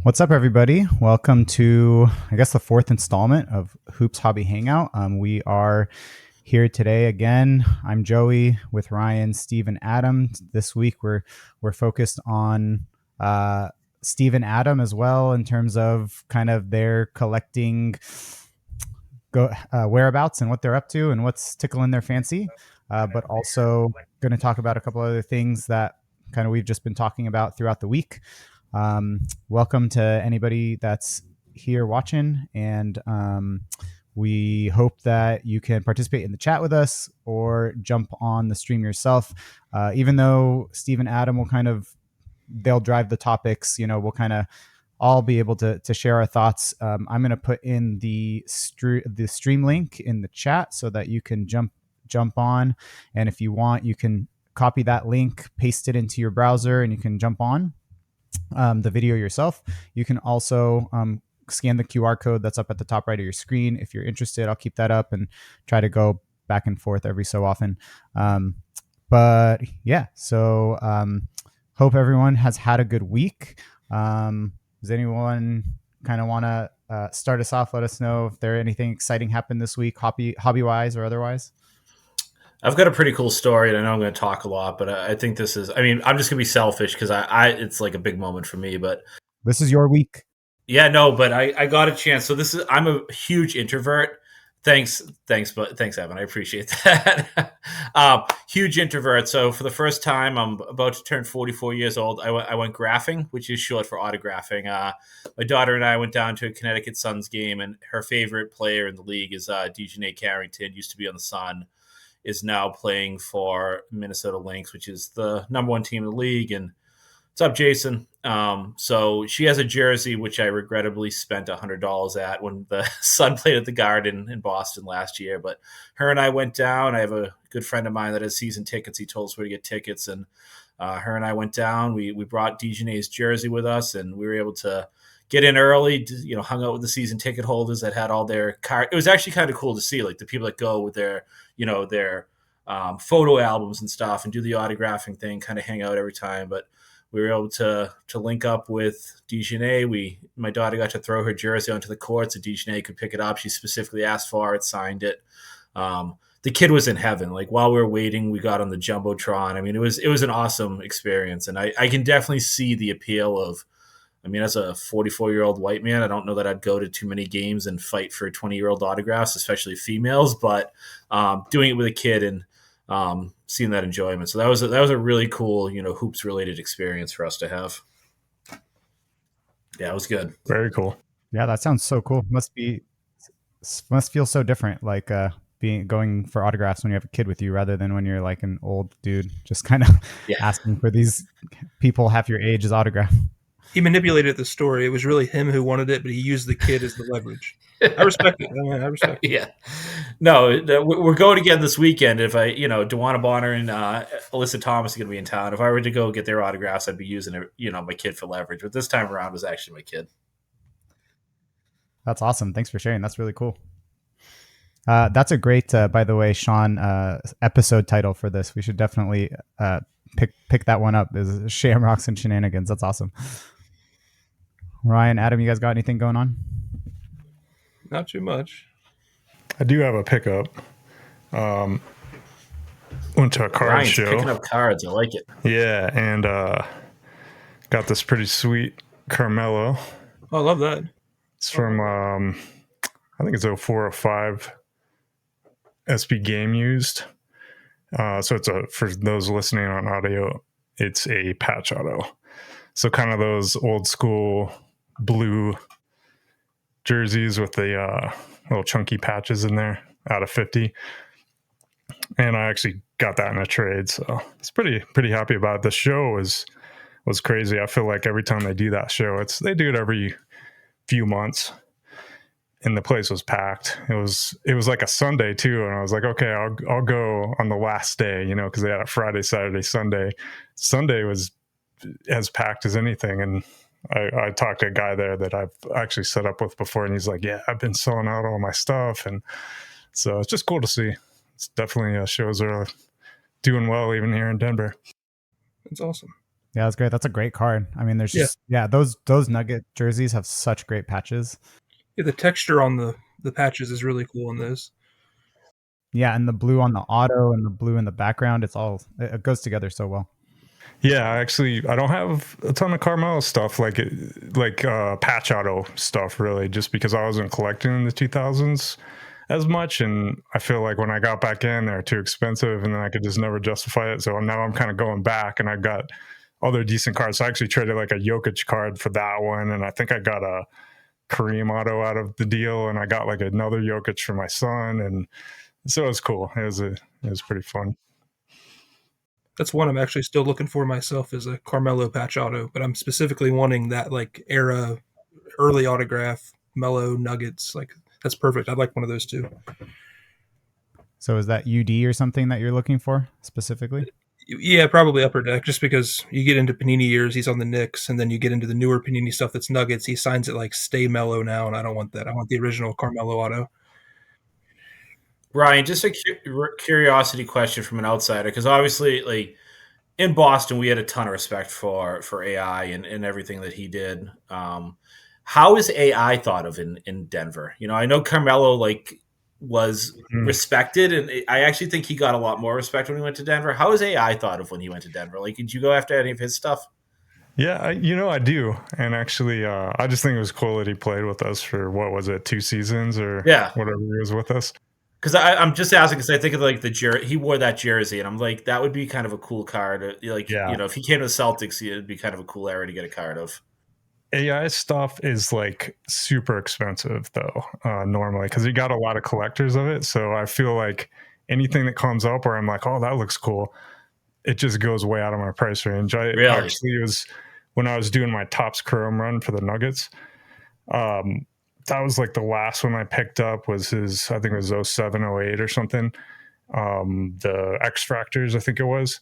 What's up, everybody? Welcome to, I guess, the fourth installment of Hoops Hobby Hangout. We are here today again. I'm Joey with Ryan, Steve, and Adam. This week we're focused on Steve and Adam as well in terms of kind of their collecting whereabouts and what they're up to and what's tickling their fancy. But also going to talk about a couple other things that kind of we've just been talking about throughout the week. Welcome to anybody that's here watching, and we hope that you can participate in the chat with us or jump on the stream yourself. Even though Steve and Adam they'll drive the topics, we'll kind of all be able to share our thoughts. I'm going to put in the stream link in the chat so that you can jump on, and if you want, you can copy that link, paste it into your browser, and you can jump on the video yourself. You can also scan the QR code that's up at the top right of your screen. If you're interested, I'll keep that up and try to go back and forth every so often. But yeah, so hope everyone has had a good week. Does anyone kind of want to start us off? Let us know if there anything exciting happened this week, hobby-wise or otherwise. I've got a pretty cool story, and I know I'm going to talk a lot, but I think this is, I'm just going to be selfish because it's like a big moment for me, but this is your week. Yeah, no, but I got a chance. So I'm a huge introvert. Thanks, Evan. I appreciate that. Huge introvert. So for the first time, I'm about to turn 44 years old. I went graphing, which is short for autographing. My daughter and I went down to a Connecticut Suns game, and her favorite player in the league is Dejanay Carrington. Used to be on the Sun, is now playing for Minnesota Lynx, which is the number one team in the league. And what's up, Jason? So she has a jersey, which I regrettably spent $100 at when the Sun played at the Garden in Boston last year. But her and I went down. I have a good friend of mine that has season tickets. He told us where to get tickets. And her and I went down. We brought Dejanay's jersey with us, and we were able to get in early, hung out with the season ticket holders that had all their card. It was actually kind of cool to see, like, the people that go with their photo albums and stuff and do the autographing thing, kind of hang out every time. But we were able to link up with Dejanay. My daughter got to throw her jersey onto the court so Dejanay could pick it up. She specifically asked for it, signed it. The kid was in heaven. Like, while we were waiting, we got on the Jumbotron. It was an awesome experience. And I can definitely see the appeal of, as a 44-year-old white man, I don't know that I'd go to too many games and fight for 20-year-old autographs, especially females, but doing it with a kid and seeing that enjoyment. So that was a really cool, hoops related experience for us to have. Yeah, it was good. Very cool. Yeah, that sounds so cool. Must feel so different, like going for autographs when you have a kid with you rather than when you're like an old dude just kind of asking for these people half your age's autograph. He manipulated the story. It was really him who wanted it, but he used the kid as the leverage. I respect it. I respect it. Yeah. No, we're going again this weekend. If DeWanna Bonner and Alyssa Thomas are going to be in town. If I were to go get their autographs, I'd be using, my kid for leverage. But this time around, it was actually my kid. That's awesome. Thanks for sharing. That's really cool. That's a great, by the way, Sean, episode title for this. We should definitely pick that one up. Is Shamrocks and Shenanigans. That's awesome. Ryan, Adam, you guys got anything going on? Not too much. I do have a pickup. Went to a card Ryan's show. Picking up cards. I like it. Yeah, and got this pretty sweet Carmelo. Oh, I love that. It's from, I think it's 0405 SB Game Used. So for those listening on audio, it's a patch auto. So kind of those old school blue jerseys with the little chunky patches in there out of 50. And I actually got that in a trade. So it's pretty happy about it. The show was crazy. I feel like every time they do that show, they do it every few months. And the place was packed. It was like a Sunday too, and I was like, okay, I'll go on the last day, because they had a Friday, Saturday, Sunday. Sunday was as packed as anything, and I talked to a guy there that I've actually set up with before, and he's like, yeah, I've been selling out all my stuff, and so it's just cool to see. It's definitely shows are doing well even here in Denver. It's awesome. Yeah, that's great. That's a great card. I mean, there's Yeah. just those Nugget jerseys have such great patches. Yeah, the texture on the patches is really cool in those. Yeah, and the blue on the auto and the blue in the background, it goes together so well. Yeah, actually, I don't have a ton of Carmelo stuff like patch auto stuff really, just because I wasn't collecting in the 2000s as much, and I feel like when I got back in, they're too expensive, and then I could just never justify it. So now I'm kind of going back, and I've got other decent cards. So I actually traded like a Jokic card for that one, and I think I got a Kareem auto out of the deal, and I got like another Jokic for my son, and so it was cool. It was pretty fun. That's one I'm actually still looking for myself is a Carmelo patch auto, but I'm specifically wanting that like era early autograph Mellow Nuggets. Like that's perfect. I'd like one of those too. So is that UD or something that you're looking for specifically? Yeah, probably Upper Deck, just because you get into Panini years, he's on the Knicks, and then you get into the newer Panini stuff that's Nuggets. He signs it like Stay Mellow now, and I don't want that. I want the original Carmelo auto. Ryan, just a curiosity question from an outsider, because obviously, like in Boston, we had a ton of respect for AI and everything that he did. How is AI thought of in Denver? You know, I know Carmelo like was respected, and I actually think he got a lot more respect when he went to Denver. How is AI thought of when he went to Denver? Like, did you go after any of his stuff? Yeah, I do, and actually, I just think it was cool that he played with us for what was it, 2 seasons or Yeah, whatever he was with us. because I'm just asking because I think of like he wore that jersey, and I'm like that would be kind of a cool card. Like Yeah, if he came to the Celtics, it'd be kind of a cool era to get a card of. AI stuff is like super expensive though, normally because you got a lot of collectors of it. So I feel like anything that comes up where I'm like, oh, that looks cool, it just goes way out of my price range. I Really? actually was when I was doing my Topps Chrome run for the Nuggets. That was like the last one I picked up was his, I think it was 07, 08 or something. The X Fractors, I think it was,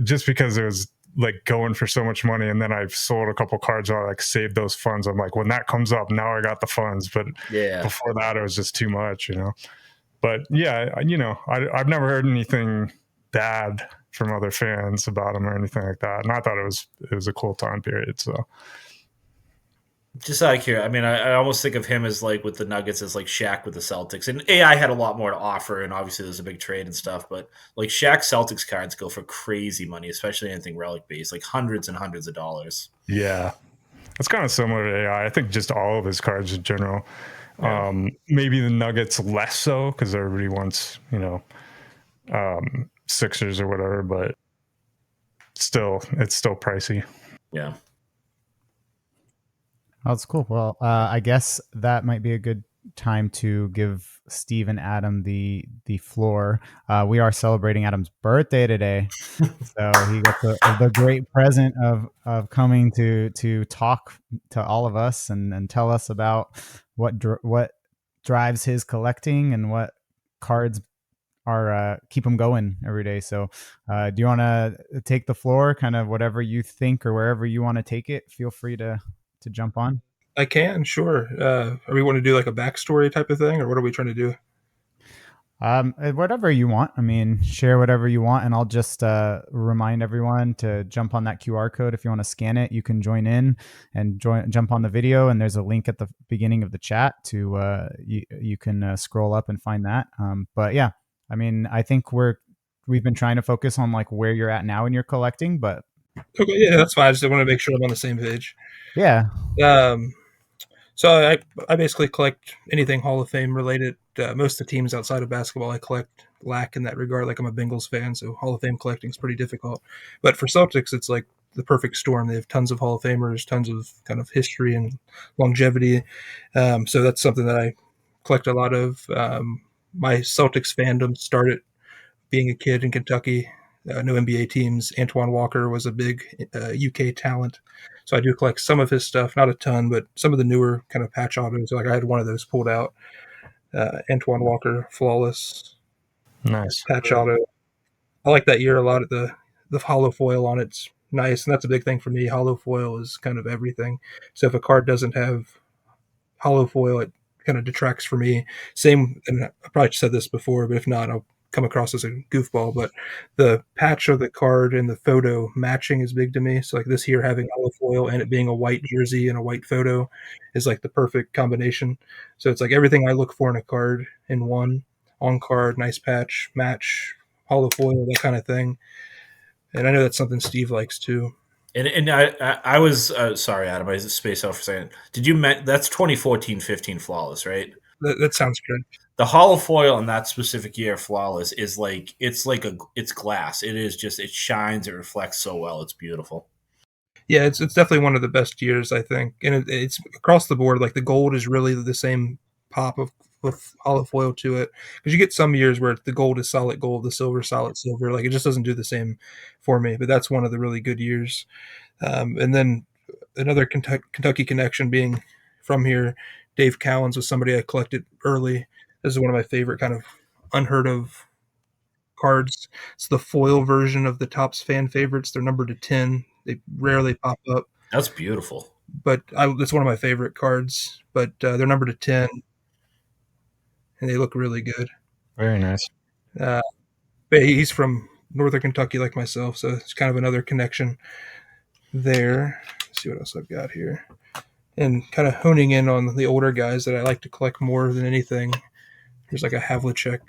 just because it was like going for so much money. And then I've sold a couple cards and I like saved those funds. I'm like, when that comes up, now I got the funds. But Yeah. before that, it was just too much, But yeah, I've never heard anything bad from other fans about him or anything like that. And I thought it was a cool time period. So just out of curiosity, I mean, I almost think of him as like with the Nuggets as like Shaq with the Celtics, and AI had a lot more to offer, and obviously there's a big trade and stuff. But like Shaq Celtics cards go for crazy money, especially anything relic based, like hundreds and hundreds of dollars. yeah, it's kind of similar to AI. I think just all of his cards in general. Yeah. Maybe the Nuggets less so because everybody wants Sixers or whatever, but it's still pricey. Yeah. Oh, that's cool. Well, I guess that might be a good time to give Steve and Adam the floor. We are celebrating Adam's birthday today, so he got the great present of coming to talk to all of us and tell us about what drives his collecting and what cards are keep him going every day. So, do you want to take the floor? Kind of whatever you think or wherever you want to take it. Feel free to jump on. I can, sure. Are we want to do like a backstory type of thing, or what are we trying to do? Whatever you want. I mean, share whatever you want, and I'll just remind everyone to jump on that QR code. If you want to scan it, you can join in and jump on the video. And there's a link at the beginning of the chat to you can scroll up and find that. But yeah, I mean, I think we've been trying to focus on like where you're at now in your collecting, but Okay, yeah, that's fine. I just want to make sure I'm on the same page. yeah. So I basically collect anything Hall of Fame related. Most of the teams outside of basketball I collect lack in that regard. Like I'm a Bengals fan, so Hall of Fame collecting is pretty difficult. But for Celtics, it's like the perfect storm. They have tons of Hall of Famers, tons of kind of history and longevity. So that's something that I collect a lot of. My Celtics fandom started being a kid in Kentucky. No NBA teams. Antoine Walker was a big UK talent. So I do collect some of his stuff, not a ton, but some of the newer kind of patch autos. Like I had one of those pulled out. Antoine Walker, flawless Nice. patch auto. I like that year a lot. The hollow foil on it's nice, and that's a big thing for me. Hollow foil is kind of everything. So if a card doesn't have hollow foil, it kind of detracts for me. Same, and I probably said this before, but if not, I'll come across as a goofball, but the patch of the card and the photo matching is big to me. So like this here having olive oil and it being a white jersey and a white photo is like the perfect combination. So it's like everything I look for in a card in one: on card, nice patch, match, olive oil, that kind of thing. And I know that's something Steve likes too. And I was sorry, Adam. I spaced out for a second. Did you that's 2014-15 flawless, right? That sounds good. The hollow foil in that specific year, flawless, is like it's glass. It is just, it shines, it reflects so well. It's beautiful. Yeah, it's definitely one of the best years, I think, and it's across the board. Like the gold is really the same pop of with olive oil to it, because you get some years where the gold is solid gold, the silver solid silver. Like it just doesn't do the same for me. But that's one of the really good years. And then another Kentucky connection being from here, Dave Cowens was somebody I collected early. This is one of my favorite kind of unheard of cards. It's the foil version of the Topps fan favorites. They're numbered to 10. They rarely pop up, That's beautiful. but it's one of my favorite cards. But they're numbered to 10, and they look really good. Very nice. But he's from Northern Kentucky like myself, so it's kind of another connection there. Let's see what else I've got here. And kind of honing in on the older guys that I like to collect more than anything. There's like a Havlicek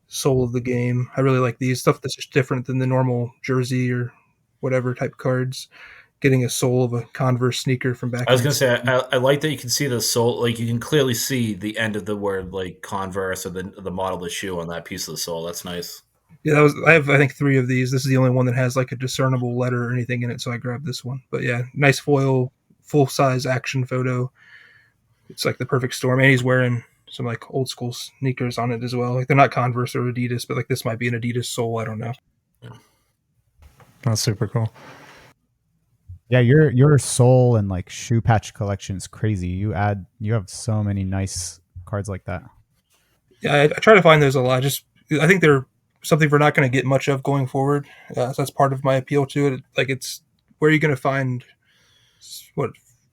Soul of the Game. I really like these stuff that's just different than the normal jersey or whatever type cards. Getting a soul of a Converse sneaker from back. I was gonna say, I like that you can see the sole, like you can clearly see the end of the word like Converse or the model of the shoe on that piece of the sole. That's nice. Yeah, I have I think 3 of these. This is the only one that has like a discernible letter or anything in it, so I grabbed this one. But yeah, nice foil, full size action photo. It's like the perfect storm, and he's wearing some like old school sneakers on it as well. Like they're not Converse or Adidas, but like this might be an Adidas sole. I don't know. Yeah. That's super cool. Yeah, your soul and like shoe patch collection is crazy. You have so many nice cards like that. Yeah, I try to find those a lot. I think they're something we're not going to get much of going forward. So that's part of my appeal to it. Like it's where are you going to find what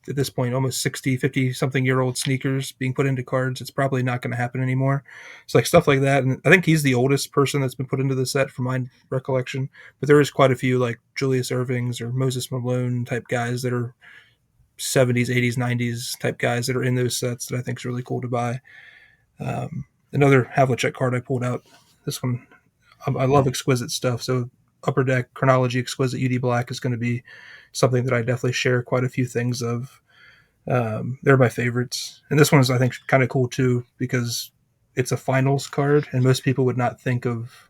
at this point almost 60, 50 something year old sneakers being put into cards. It's probably not going to happen anymore. It's like stuff like that. And I think he's the oldest person that's been put into the set from my recollection. But there is quite a few like Julius Irvings or Moses Malone type guys that are 70s, 80s, 90s type guys that are in those sets that I think is really cool to buy. Another Havlicek card I pulled out. This one, I love exquisite stuff. So Upper Deck Chronology Exquisite UD Black is going to be something that I definitely share quite a few things of. They're my favorites. And this one is, I think, kind of cool too, because it's a finals card, and most people would not think of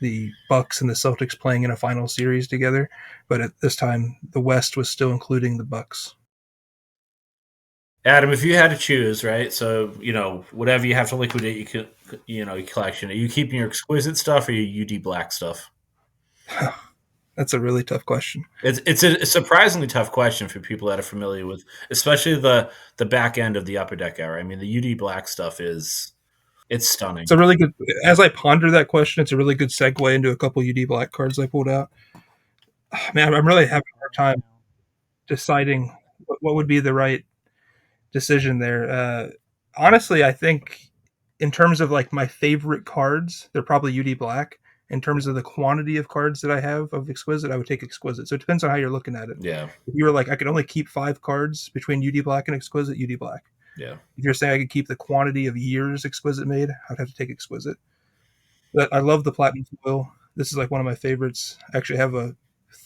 the Bucks and the Celtics playing in a final series together. But at this time, the West was still including the Bucks. Adam, if you had to choose, right? So whatever you have to liquidate, your collection. Are you keeping your exquisite stuff or your UD Black stuff? That's a really tough question. It's a surprisingly tough question for people that are familiar with, especially the back end of the Upper Deck era. I mean, the UD Black stuff it's stunning. It's a really good. As I ponder that question, it's a really good segue into a couple UD Black cards I pulled out. Man, I'm really having a hard time deciding what would be the right decision there. Honestly, I think in terms of like my favorite cards, they're probably UD Black. In terms of the quantity of cards that I have of exquisite, I would take exquisite. So it depends on how you're looking at it. Yeah. If you were like, I could only keep 5 cards between UD Black and exquisite, UD Black. Yeah. If you're saying I could keep the quantity of years exquisite made, I'd have to take exquisite. But I love the platinum foil. This is like one of my favorites. I actually have a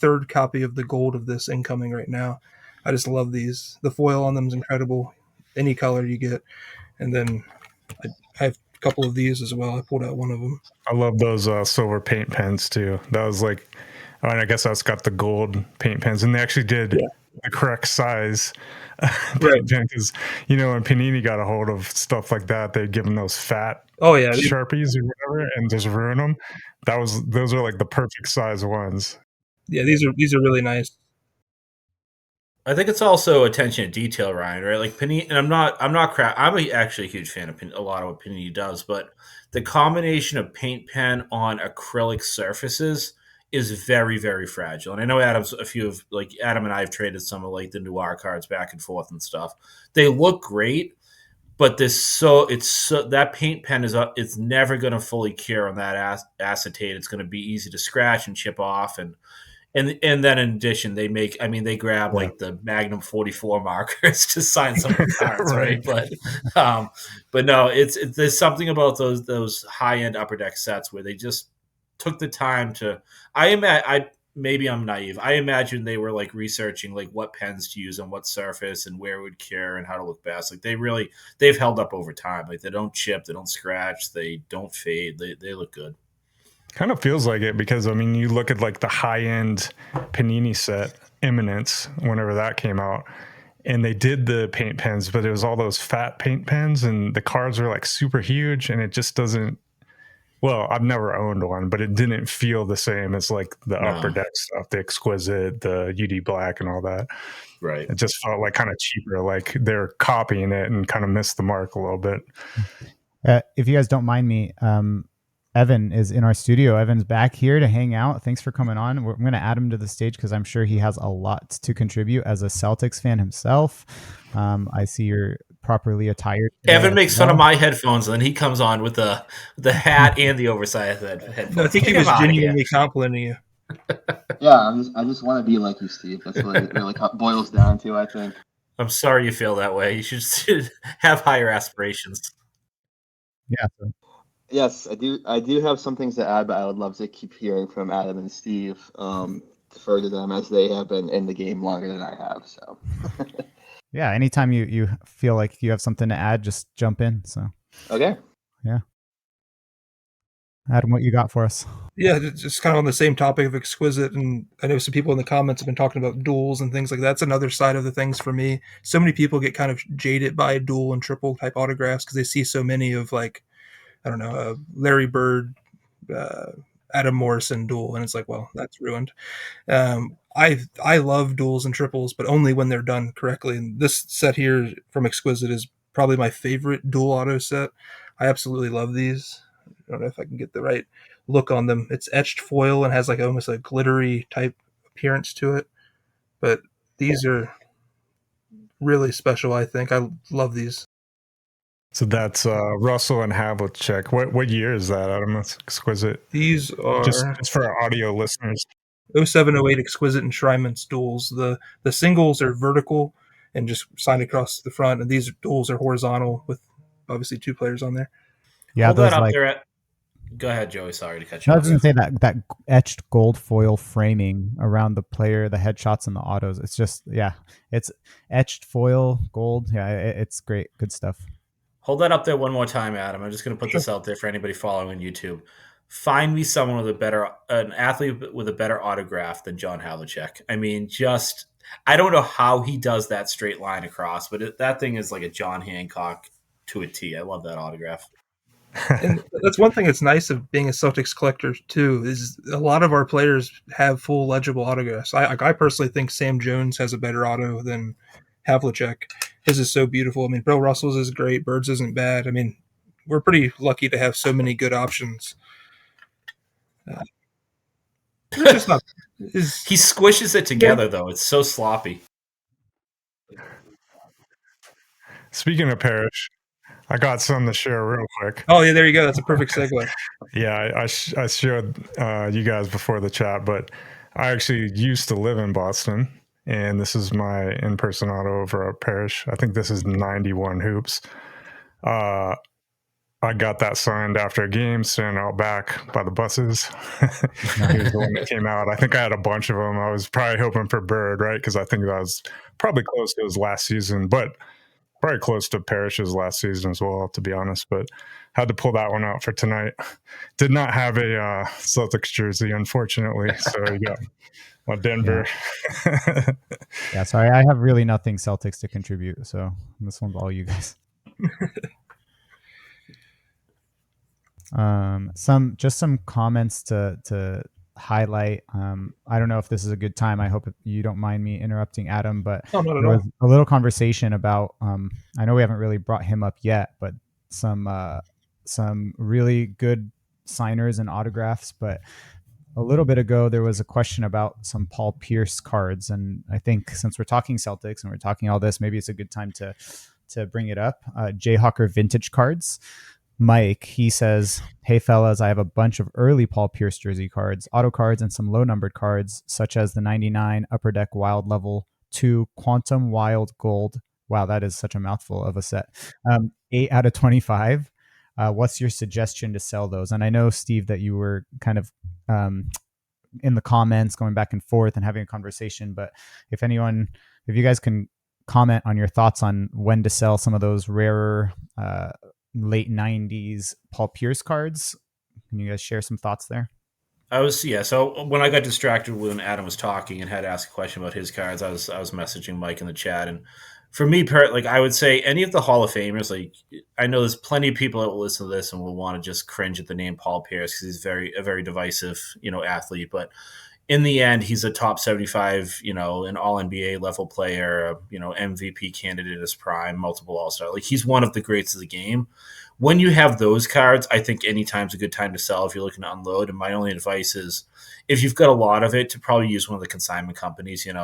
3rd copy of the gold of this incoming right now. I just love these. The foil on them is incredible. Any color you get. And then I have a couple of these as well. I pulled out one of them. I love those silver paint pens too. That was like, I guess that's got the gold paint pens, and they actually did the correct size. Right. Because when Panini got a hold of stuff like that, they'd give them those fat Sharpies or whatever and just ruin them. Those are like the perfect size ones. Yeah, these are really nice. I think it's also attention to detail, Ryan, right? Like Panini, and I'm actually a huge fan of a lot of what Panini does, but the combination of paint pen on acrylic surfaces is very, very fragile. And I know Adam and I have traded some of like the Noir cards back and forth and stuff. They look great, but that paint pen it's never going to fully cure on that acetate. It's going to be easy to scratch and chip off, and then in addition, they grab like the Magnum 44 markers to sign some of the cards, right? But no, there's something about those high end Upper Deck sets where they just took the time to. Maybe I'm naive. I imagine they were like researching like what pens to use on what surface and where it would cure and how to look best. Like they've held up over time. Like they don't chip, they don't scratch, they don't fade. They look good. Kind of feels like it because, I mean, you look at like the high end Panini set, Eminence, whenever that came out, and they did the paint pens, but it was all those fat paint pens and the cards were like super huge, and it just doesn't. Well, I've never owned one, but it didn't feel the same as like the Upper Deck stuff, the Exquisite, the UD Black, and all that. Right. It just felt like kind of cheaper, like they're copying it and kind of missed the mark a little bit. If you guys don't mind me, Evan is in our studio. Evan's back here to hang out. Thanks for coming on. I'm going to add him to the stage because I'm sure he has a lot to contribute as a Celtics fan himself. I see you're properly attired. Evan makes fun of my headphones, and then he comes on with the hat and the oversized headphones. No, I think he was genuinely complimenting you. Yeah, I just want to be like you, Steve. That's what it really boils down to, I think. I'm sorry you feel that way. You should have higher aspirations. Yeah. Yes, I do. I do have some things to add, but I would love to keep hearing from Adam and Steve to further them, as they have been in the game longer than I have. So. Yeah. Anytime you feel like you have something to add, just jump in. So. Okay. Yeah. Adam, what you got for us? Yeah, just kind of on the same topic of Exquisite, and I know some people in the comments have been talking about duels and things like that. That's another side of the things for me. So many people get kind of jaded by dual and triple type autographs because they see so many of, like, I don't know, Larry Bird, Adam Morrison duel, and it's like, well, that's ruined. I love duels and triples, but only when they're done correctly. And this set here from Exquisite is probably my favorite dual auto set. I absolutely love these. I don't know if I can get the right look on them. It's etched foil and has like almost a glittery type appearance to it. But these are really special, I think. I love these. So that's Russell and Havlicek. What year is that, Adam? That's Exquisite. These are just for our audio listeners. 0708 Exquisite enshrinements duels. The singles are vertical and just signed across the front, and these duels are horizontal with obviously two players on there. Yeah, hold that up there. Go ahead, Joey. Sorry to cut you off. I was going to say that etched gold foil framing around the player, the headshots, and the autos. It's just, yeah, it's etched foil, gold. Yeah, it's great. Good stuff. Hold that up there one more time, Adam. I'm just going to put this out there for anybody following on YouTube. Find me someone with an athlete with a better autograph than John Havlicek. I mean, I don't know how he does that straight line across, but that thing is like a John Hancock to a T. I love that autograph. And that's one thing that's nice of being a Celtics collector too, is a lot of our players have full legible autographs. I personally think Sam Jones has a better auto than Havlicek. His is so beautiful. I mean, Bill Russell's is great. Bird's isn't bad. I mean, we're pretty lucky to have so many good options. Just not, he squishes it together, though. It's so sloppy. Speaking of Parrish, I got some to share real quick. Oh, yeah, there you go. That's a perfect segue. Yeah, I showed you guys before the chat, but I actually used to live in Boston, and this is my in-person auto over at Parrish. I think this is 91 hoops. I got that signed after a game, standing out back by the buses. He was the one that came out. I think I had a bunch of them. I was probably hoping for Bird, right? Because I think that was probably close to his last season, but probably close to Parrish's last season as well, to be honest. But had to pull that one out for tonight. Did not have a Celtics jersey, unfortunately. So you got Denver. Yeah, sorry. I have really nothing Celtics to contribute. So this one's all you guys. Some comments to highlight. I don't know if this is a good time. I hope you don't mind me interrupting Adam, but there was a little conversation about I know we haven't really brought him up yet, but some really good signers and autographs. But a little bit ago there was a question about some Paul Pierce cards, and I think since we're talking Celtics and we're talking all this, maybe it's a good time to to bring it up. Jayhawker Vintage Cards. Mike, he says, "Hey fellas, I have a bunch of early Paul Pierce jersey cards, auto cards, and some low numbered cards, such as the 99 Upper Deck Wild Level 2 Quantum Wild Gold." Wow, that is such a mouthful of a set. 8 out of 25. What's your suggestion to sell those? And I know, Steve, that you were kind of in the comments going back and forth and having a conversation, but if you guys can comment on your thoughts on when to sell some of those rarer late 90s Paul Pierce cards. Can you guys share some thoughts there? So when I got distracted when Adam was talking and had to ask a question about his cards, I was messaging Mike in the chat. And for me, I would say any of the Hall of Famers, like I know there's plenty of people that will listen to this and will want to just cringe at the name Paul Pierce because he's a very divisive, athlete. But in the end, he's a top 75, an all NBA level player, MVP candidate in his prime, multiple All-Star. Like he's one of the greats of the game. When you have those cards, I think any time's a good time to sell if you're looking to unload. And my only advice is if you've got a lot of it, to probably use one of the consignment companies, and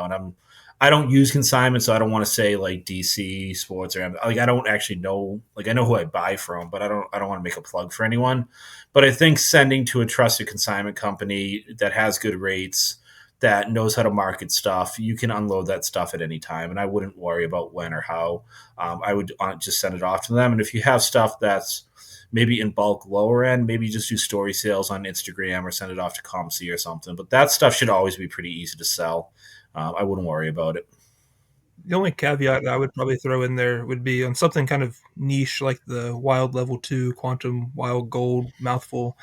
I don't use consignment, so I don't want to say like DC Sports or like I don't actually know. Like I know who I buy from, but I don't want to make a plug for anyone. But I think sending to a trusted consignment company that has good rates, that knows how to market stuff, you can unload that stuff at any time, and I wouldn't worry about when or how. I would just send it off to them. And if you have stuff that's maybe in bulk lower end, maybe just do story sales on Instagram or send it off to ComC or something. But that stuff should always be pretty easy to sell. I wouldn't worry about it. The only caveat I would probably throw in there would be on something kind of niche like the Wild Level 2 Quantum Wild Gold Mouthful.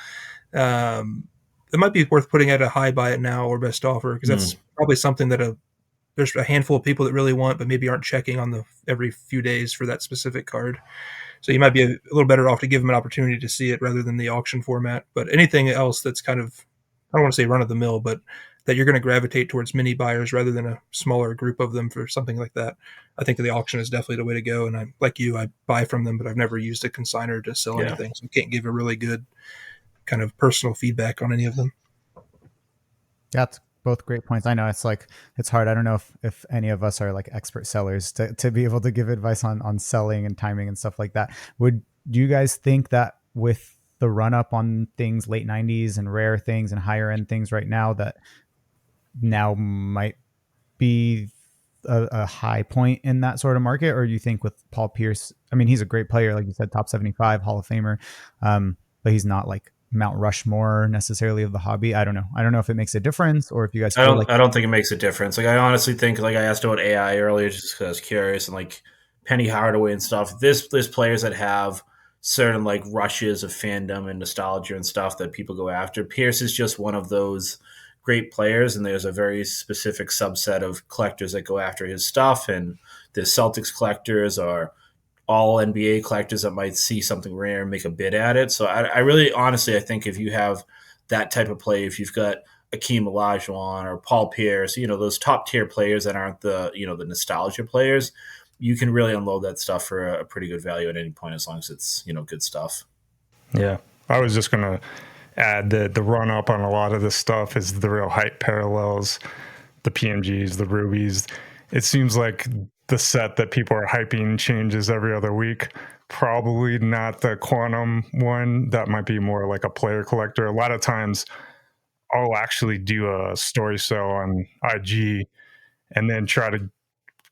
It might be worth putting at a high buy it now or best offer because that's probably something that there's a handful of people that really want, but maybe aren't checking on every few days for that specific card. So you might be a little better off to give them an opportunity to see it rather than the auction format. But anything else that's kind of, I don't want to say run of the mill, but that you're going to gravitate towards mini buyers rather than a smaller group of them for something like that, I think the auction is definitely the way to go. And I buy from them, but I've never used a consignor to sell anything. So I can't give a really good kind of personal feedback on any of them. That's both great points. I know it's hard. I don't know if any of us are like expert sellers to be able to give advice on selling and timing and stuff like that. Do you guys think that with the run up on things late 90s and rare things and higher end things right now, that now might be a high point in that sort of market? Or do you think with Paul Pierce, I mean, he's a great player, like you said, top 75 Hall of Famer, but he's not like Mount Rushmore necessarily of the hobby. I don't know if it makes a difference or if you guys I don't think it makes a difference. Like I honestly think, like I asked about AI earlier just because I was curious, and like Penny Hardaway and stuff, there's players that have certain like rushes of fandom and nostalgia and stuff that people go after. Pierce is just one of those great players, and there's a very specific subset of collectors that go after his stuff, and there's Celtics collectors or all NBA collectors that might see something rare and make a bid at it. So I really, honestly, I think if you have that type of play, if you've got Akeem Olajuwon or Paul Pierce, those top tier players that aren't the nostalgia players, you can really unload that stuff for a pretty good value at any point as long as it's, good stuff. Yeah. I was just going to add that the run up on a lot of this stuff is the real hype parallels, the PMGs, the rubies. It seems like the set that people are hyping changes every other week. Probably not the quantum one. That might be more like a player collector. A lot of times I'll actually do a story sale on IG and then try to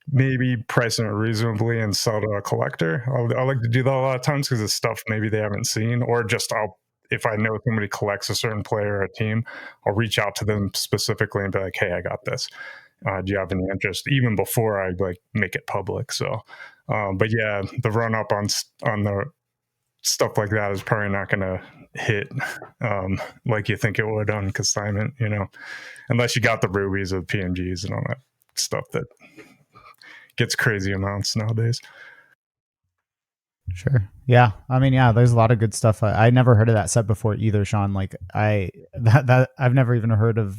maybe price it reasonably and sell to a collector. I like to do that a lot of times because it's stuff maybe they haven't seen, or just if I know somebody collects a certain player or a team, I'll reach out to them specifically and be like, hey, I got this. Do you have any interest? Even before I like make it public. So, but yeah, the run up on the stuff like that is probably not going to hit like you think it would on consignment, unless you got the rubies of PMGs and all that stuff that gets crazy amounts nowadays. Sure. Yeah. I mean, yeah, there's a lot of good stuff. I never heard of that set before either, Sean. Like I've never even heard of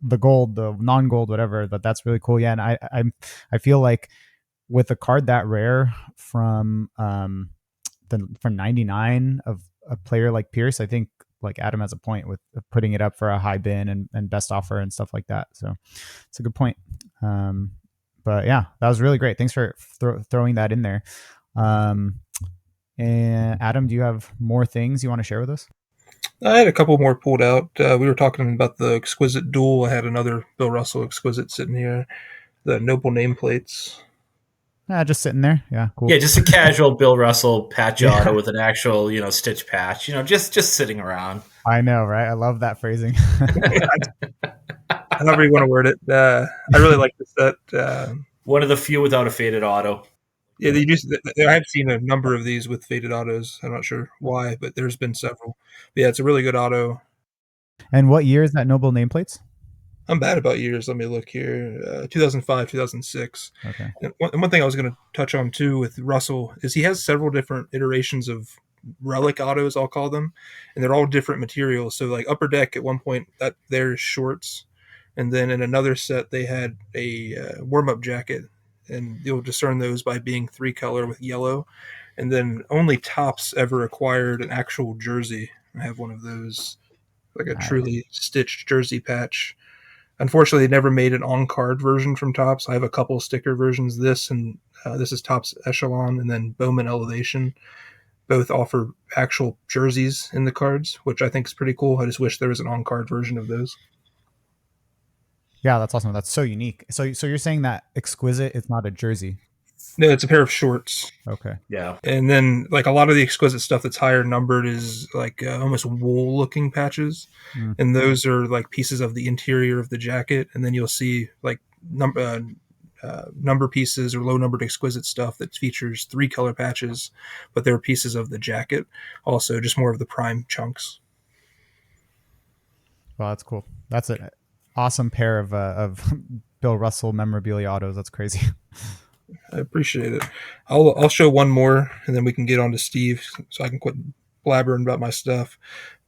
the gold, the non-gold, whatever, but that's really cool. Yeah. And I feel like with a card that rare from 99 of a player like Pierce, I think like Adam has a point with putting it up for a high bin and best offer and stuff like that. So it's a good point. But But yeah, that was really great. Thanks for throwing that in there. And Adam, do you have more things you want to share with us? I had a couple more pulled out. We were talking about the exquisite duel. I had another Bill Russell exquisite sitting here. The noble nameplates. Just sitting there. Yeah, cool. Yeah, just a casual Bill Russell patch auto with an actual, stitch patch. Just sitting around. I know, right? I love that phrasing. However you want to word it. I really like this set. One of the few without a faded auto. Yeah, I've seen a number of these with faded autos. I'm not sure why, but there's been several. But yeah, it's a really good auto. And what year is that noble nameplates? I'm bad about years. Let me look here. 2005, 2006. Okay. And one thing I was going to touch on too with Russell is he has several different iterations of relic autos, I'll call them, and they're all different materials. So like Upper Deck at one point, that there's shorts, and then in another set they had a warm-up jacket, and you'll discern those by being 3-color with yellow. And then only Topps ever acquired an actual jersey. I have one of those, like a truly stitched jersey patch. Unfortunately, they never made an on-card version from Topps. I have a couple sticker versions. This is Topps Echelon, and then Bowman Elevation. Both offer actual jerseys in the cards, which I think is pretty cool. I just wish there was an on-card version of those. Yeah, that's awesome. That's so unique. So you're saying that exquisite is not a jersey? No, it's a pair of shorts. Okay. Yeah. And then like a lot of the exquisite stuff that's higher numbered is like almost wool looking patches. Mm. And those are like pieces of the interior of the jacket. And then you'll see like number pieces or low numbered exquisite stuff that features 3-color patches, but they're pieces of the jacket. Also just more of the prime chunks. Well, that's cool. That's an awesome pair of Bill Russell memorabilia autos. That's crazy. I appreciate it. I'll show one more, and then we can get on to Steve, so I can quit blabbering about my stuff.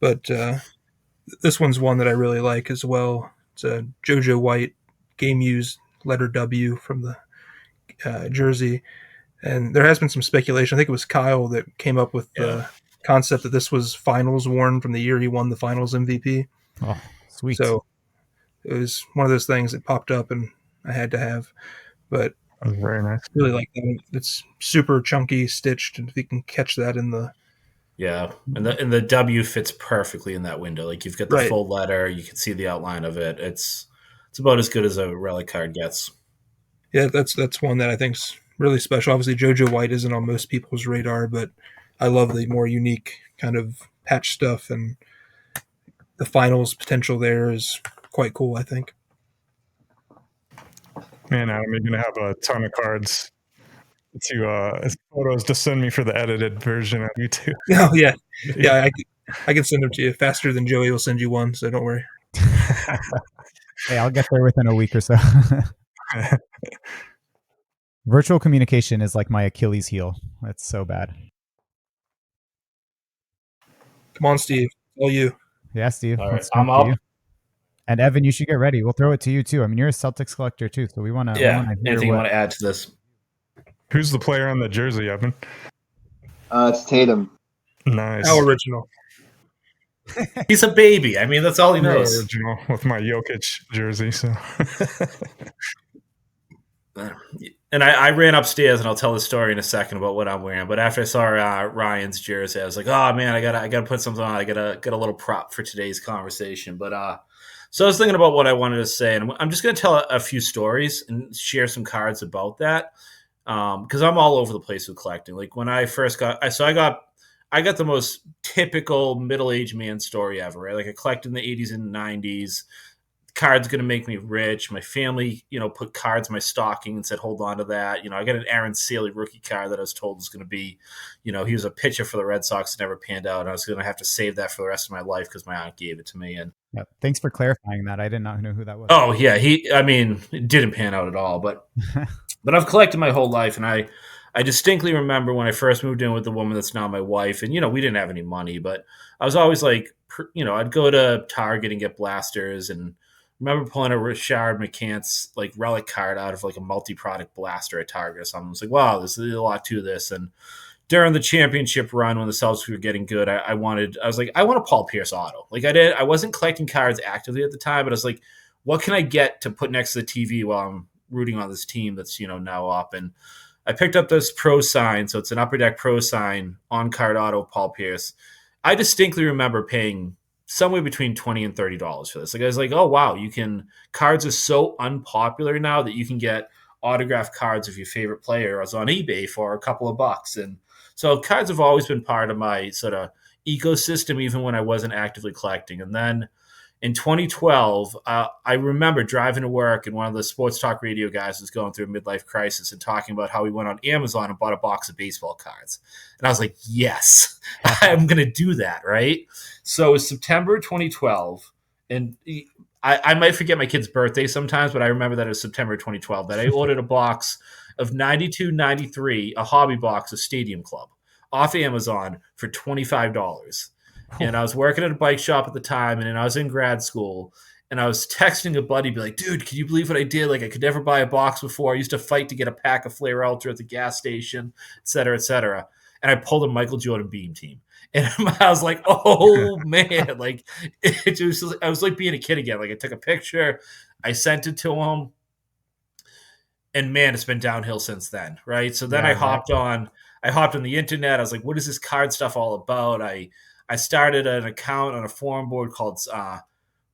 But this one's one that I really like as well. It's a JoJo White game used letter W from the jersey, and there has been some speculation. I think it was Kyle that came up with the concept that this was finals worn from the year he won the finals MVP. Oh, sweet. So it was one of those things that popped up, and I had to have. But very nice. Really like that one. It's super chunky, stitched, and if you can catch that in the and the W fits perfectly in that window. Like you've got the full letter, you can see the outline of it. It's about as good as a relic card gets. Yeah, that's one that I think's really special. Obviously, JoJo White isn't on most people's radar, but I love the more unique kind of patch stuff, and the finals potential there is quite cool, I think. Man, Adam, you're going to have a ton of cards as photos to send me for the edited version of YouTube. Oh, yeah. Yeah, I can send them to you faster than Joey will send you one, so don't worry. Hey, I'll get there within a week or so. Virtual communication is like my Achilles heel. It's so bad. Come on, Steve. All you. Yeah, Steve. All right, I'm up. And Evan, you should get ready. We'll throw it to you too. I mean, you're a Celtics collector too, so we want to. Yeah. Anything you want to add to this? Who's the player on the jersey, Evan? It's Tatum. Nice. How original. He's a baby. I mean, that's all he knows. Original with my Jokic jersey. So. And I ran upstairs, and I'll tell the story in a second about what I'm wearing. But after I saw Ryan's jersey, I was like, "Oh man, I gotta put something on. I gotta get a little prop for today's conversation." But so I was thinking about what I wanted to say, and I'm just gonna tell a few stories and share some cards about that because I'm all over the place with collecting. Like when I first got the most typical middle-aged man story ever. Right? Like I collected in the 80s and 90s. Cards going to make me rich. My family, put cards in my stocking and said, hold on to that. I got an Aaron Seeley rookie card that I was told was going to be, he was a pitcher for the Red Sox that never panned out. And I was going to have to save that for the rest of my life because my aunt gave it to me. And yeah, thanks for clarifying that. I did not know who that was. Oh yeah. It didn't pan out at all, but I've collected my whole life. And I distinctly remember when I first moved in with the woman that's now my wife, and, we didn't have any money, but I was always like, I'd go to Target and get blasters, and remember pulling a Richard McCants like relic card out of like a multi-product blaster at Target or something. I was like, wow, there's a lot to this. And during the championship run when the Celtics were getting good, I want a Paul Pierce auto. Like I wasn't collecting cards actively at the time, but I was like, what can I get to put next to the TV while I'm rooting on this team that's, now up. And I picked up this pro sign. So it's an Upper Deck pro sign on card auto Paul Pierce. I distinctly remember paying somewhere between $20 and $30 for this. Like I was like, oh wow, cards are so unpopular now that you can get autographed cards of your favorite players on eBay for a couple of bucks. And so cards have always been part of my sort of ecosystem, even when I wasn't actively collecting. And then in 2012, I remember driving to work, and one of the sports talk radio guys was going through a midlife crisis and talking about how he went on Amazon and bought a box of baseball cards. And I was like, yes, I'm going to do that, right? So it was September 2012, and I might forget my kid's birthday sometimes, but I remember that it was September 2012, that I ordered a box of 92-93, a hobby box of Stadium Club, off Amazon for $25. And I was working at a bike shop at the time, and I was in grad school, and I was texting a buddy, be like, dude, can you believe what I did? Like, I could never buy a box before. I used to fight to get a pack of Flair Ultra at the gas station, et cetera, et cetera. And I pulled a Michael Jordan beam team. And I was like, oh, man. Like, I was like being a kid again. Like, I took a picture. I sent it to him. And, man, it's been downhill since then, right? So then I hopped on the internet. I was like, what is this card stuff all about? I started an account on a forum board called,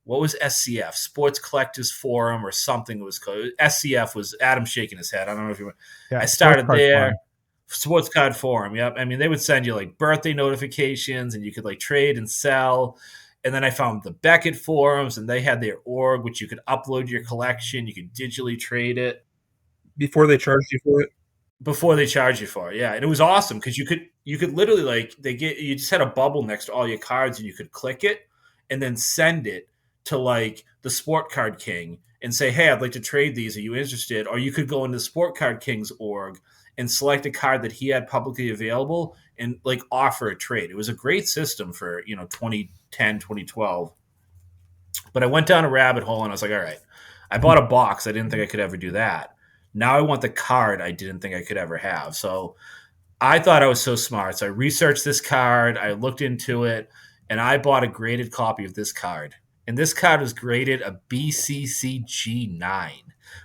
what was SCF? Sports Collectors Forum or something it was called. SCF was Adam shaking his head. I don't know if you remember. I started there. Sports Card Forum, yep. I mean, they would send you like birthday notifications, and you could like trade and sell. And then I found the Beckett forums, and they had their org, which you could upload your collection. You could digitally trade it. Before they charged you for it? Before they charge you for it, yeah. And it was awesome because you could literally like you just had a bubble next to all your cards, and you could click it and then send it to like the Sport Card King and say, hey, I'd like to trade these. Are you interested? Or you could go into the Sport Card King's org and select a card that he had publicly available and like offer a trade. It was a great system for 2010, 2012. But I went down a rabbit hole, and I was like, all right, I bought a box. I didn't think I could ever do that. Now I want the card I didn't think I could ever have. So I thought I was so smart. So I researched this card. I looked into it, and I bought a graded copy of this card. And this card was graded a BCCG9,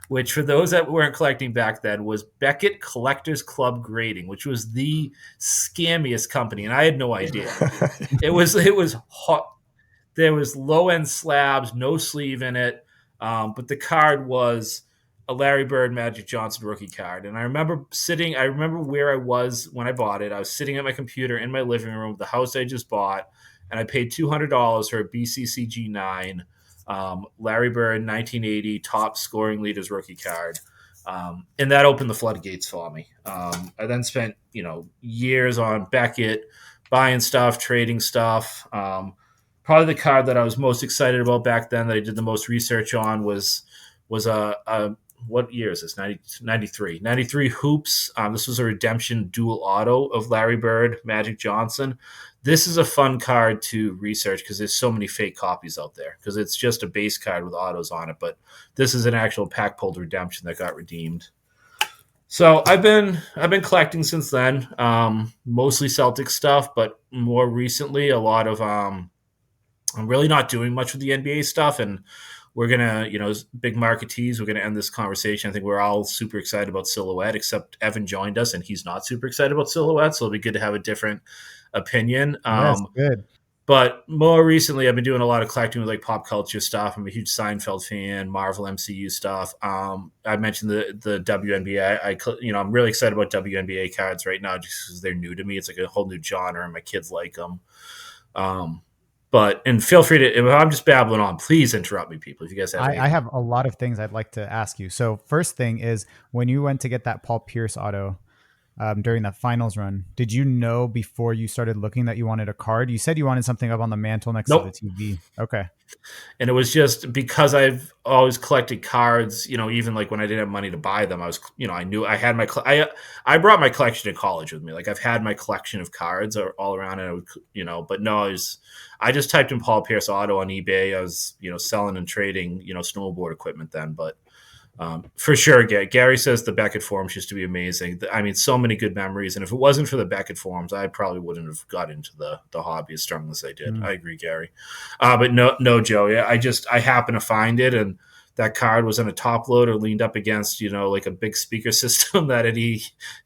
which for those that weren't collecting back then was Beckett Collectors Club Grading, which was the scammiest company. And I had no idea. It was hot. There was low-end slabs, no sleeve in it. But the card was a Larry Bird, Magic Johnson rookie card. And I remember where I was when I bought it. I was sitting at my computer in my living room, the house I just bought, and I paid $200 for a BCCG9 Larry Bird 1980 top scoring leaders rookie card. And that opened the floodgates for me. I then spent, years on Beckett, buying stuff, trading stuff. Probably the card that I was most excited about back then that I did the most research on was a what year is this? 93. 93 Hoops. This was a redemption dual auto of Larry Bird, Magic Johnson. This is a fun card to research because there's so many fake copies out there because it's just a base card with autos on it. But this is an actual pack pulled redemption that got redeemed. So I've been collecting since then, mostly Celtics stuff, but more recently a lot of I'm really not doing much with the NBA stuff, and we're gonna, big marketees. We're gonna end this conversation. I think we're all super excited about Silhouette, except Evan joined us, and he's not super excited about Silhouette. So it'll be good to have a different opinion. Yes, good. But more recently, I've been doing a lot of collecting with like pop culture stuff. I'm a huge Seinfeld fan, Marvel MCU stuff. I mentioned the WNBA. I'm really excited about WNBA cards right now just because they're new to me. It's like a whole new genre, and my kids like them. And feel free to, if I'm just babbling on, please interrupt me, people, if you guys have I have a lot of things I'd like to ask you. So first thing is, when you went to get that Paul Pierce auto during that finals run, did you know before you started looking that you wanted a card? You said you wanted something up on the mantle next to the TV. Okay. And it was just because I've always collected cards, even like when I didn't have money to buy them, I was, I knew I had I brought my collection to college with me. Like I've had my collection of cards all around, and I would, but no, I just typed in Paul Pierce auto on eBay. I was, selling and trading, snowboard equipment then, but for sure, Gary says the Beckett forums used to be amazing. I mean, so many good memories. And if it wasn't for the Beckett forums, I probably wouldn't have got into the hobby as strong as I did. I agree, Gary. But no, Joe. Yeah, I happened to find it, and that card was on a top loader leaned up against, like a big speaker system that any,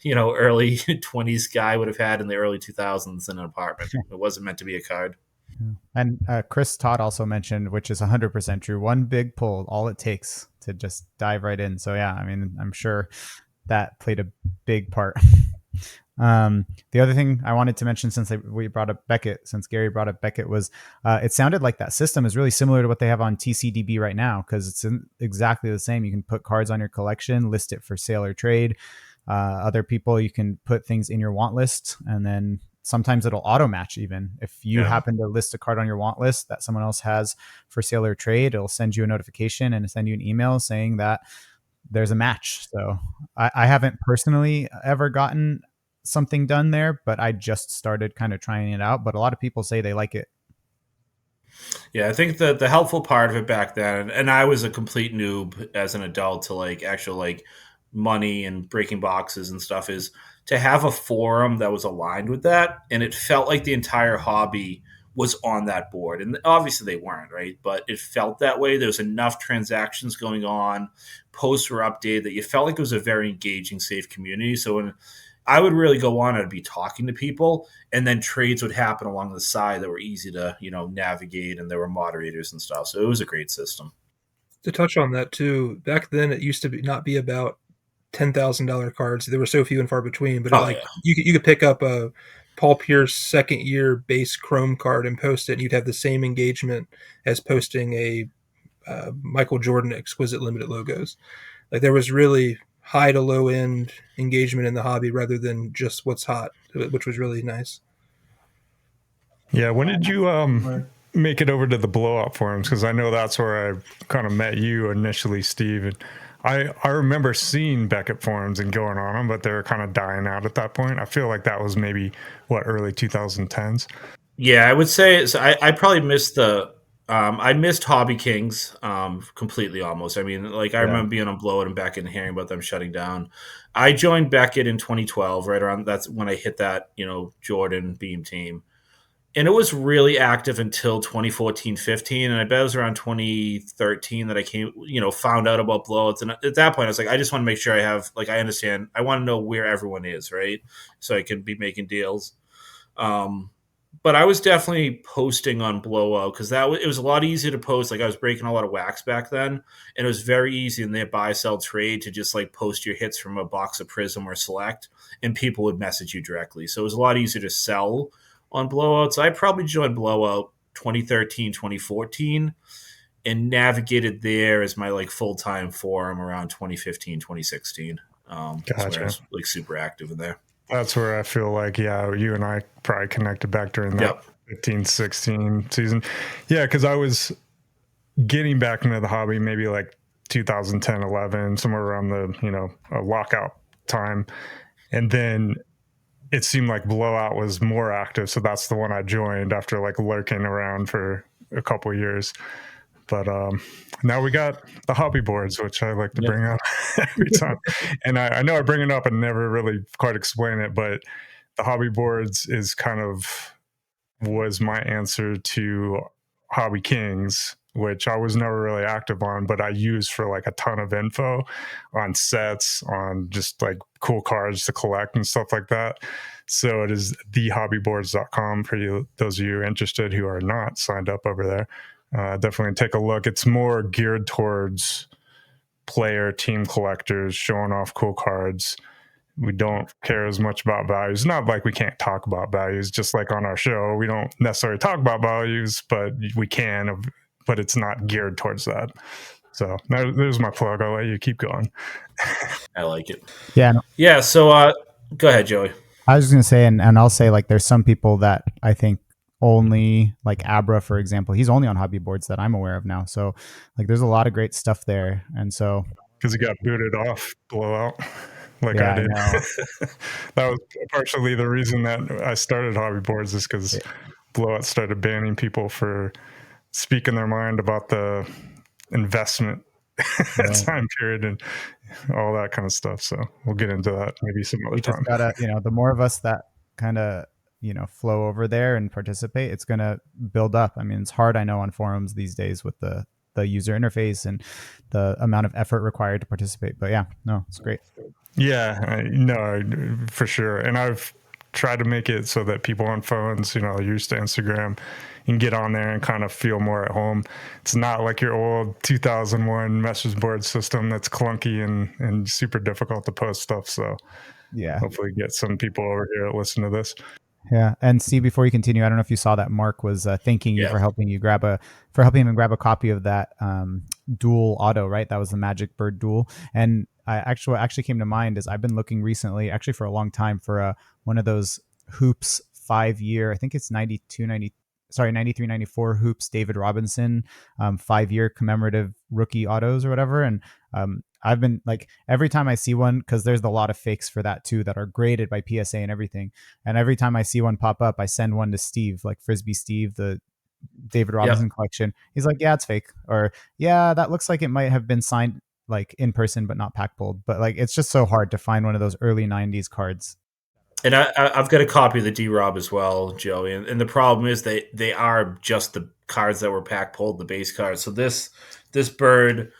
early 20s guy would have had in the early 2000s in an apartment. It wasn't meant to be a card. And Chris Todd also mentioned, which is 100% true, one big pull, all it takes to just dive right in. So yeah, I mean, I'm sure that played a big part. The other thing I wanted to mention, since Gary brought up Beckett, was it sounded like that system is really similar to what they have on TCDB right now, because it's exactly the same. You can put cards on your collection, list it for sale or trade. Other people, you can put things in your want list, and then sometimes it'll auto match. Even if you happen to list a card on your want list that someone else has for sale or trade, it'll send you a notification and send you an email saying that there's a match. So I haven't personally ever gotten something done there, but I just started kind of trying it out. But a lot of people say they like it. Yeah, I think the helpful part of it back then, and I was a complete noob as an adult to like actual like money and breaking boxes and stuff, is to have a forum that was aligned with that, and it felt like the entire hobby was on that board. And obviously they weren't, right? But it felt that way. There was enough transactions going on, posts were updated, that you felt like it was a very engaging, safe community. So when I would really go on, I'd be talking to people, and then trades would happen along the side that were easy to, navigate, and there were moderators and stuff. So it was a great system. To touch on that too, back then it used to not be about $10,000 cards. There were so few and far between, but you could pick up a Paul Pierce second year base Chrome card and post it, and you'd have the same engagement as posting a Michael Jordan exquisite limited logos. Like, there was really high to low end engagement in the hobby rather than just what's hot, which was really nice. Yeah, when did you make it over to the blowout forums? Because I know that's where I kind of met you initially, Steve. And I remember seeing Beckett forums and going on them, but they were kind of dying out at that point. I feel like that was maybe early 2010s. Yeah, I would say so. I probably missed I missed Hobby Kings completely almost. I mean, like, I remember being on Blowout and Beckett and hearing about them shutting down. I joined Beckett in 2012, right around, that's when I hit that, Jordan Beam team. And it was really active until 2014-15, and I bet it was around 2013 that I found out about blowouts. And at that point, I was like, I just want to make sure I understand. I want to know where everyone is, right? So I can be making deals. But I was definitely posting on Blowout, because it was a lot easier to post. Like, I was breaking a lot of wax back then, and it was very easy in their buy, sell, trade to just like post your hits from a box of Prism or Select, and people would message you directly. So it was a lot easier to sell on Blowout. So I probably joined Blowout 2013, 2014, and navigated there as my like full-time forum around 2015, 2016. Gotcha. Where I was like super active in there. That's where I feel like, you and I probably connected back during that 15, 16 season. Yeah, because I was getting back into the hobby maybe like 2010, 11, somewhere around the, lockout time. And then it seemed like Blowout was more active. So that's the one I joined after like lurking around for a couple of years. But now we got the hobby boards, which I like to bring up every time. And I know I bring it up and never really quite explain it, but the hobby boards is was my answer to Hobby Kings, which I was never really active on, but I used for like a ton of info on sets, on just like cool cards to collect and stuff like that. So it is thehobbyboards.com for those of you interested who are not signed up over there. Definitely take a look. It's more geared towards player team collectors, showing off cool cards. We don't care as much about values. Not like we can't talk about values, just like on our show. We don't necessarily talk about values, but we can, but it's not geared towards that. So there's my plug. I'll let you keep going. I like it. Yeah. Yeah. So go ahead, Joey. I was just going to say, and I'll say, like, there's some people that I think only, like Abra, for example, he's only on hobby boards that I'm aware of now. So like, there's a lot of great stuff there. And so, because he got booted off Blowout like I did. That was partially the reason that I started hobby boards, is because Blowout started banning people for speaking their mind about the investment time period and all that kind of stuff. So we'll get into that maybe some other time. Gotta, the more of us that kind of flow over there and participate, it's going to build up. I mean, it's hard, I know, on forums these days with the the user interface and the amount of effort required to participate. But yeah, no, it's great. Yeah, no, for sure. And I've tried to make it so that people on phones, used to Instagram, and get on there and kind of feel more at home. It's not like your old 2001 message board system that's clunky and super difficult to post stuff. So Yeah. hopefully get some people over here that listen to this. Yeah, and see, before you continue, I don't know if you saw that Mark was thanking you for helping him grab a copy of that dual auto, right? That was the Magic Bird dual. And what actually came to mind is I've been looking recently, actually for a long time, for one of those Hoops 5-year, I think it's 93, 94 Hoops David Robinson 5-year commemorative rookie autos or whatever. And I've been like, every time I see one, because there's a lot of fakes for that too that are graded by PSA and everything. And every time I see one pop up, I send one to Steve, like Frisbee Steve, the David Robinson collection. He's like, yeah, it's fake. Or yeah, that looks like it might have been signed like in person, but not pack pulled. But like, it's just so hard to find one of those early 90s cards. And I've got a copy of the D-Rob as well, Joey. And the problem is they are just the cards that were pack pulled, the base cards. So this Bird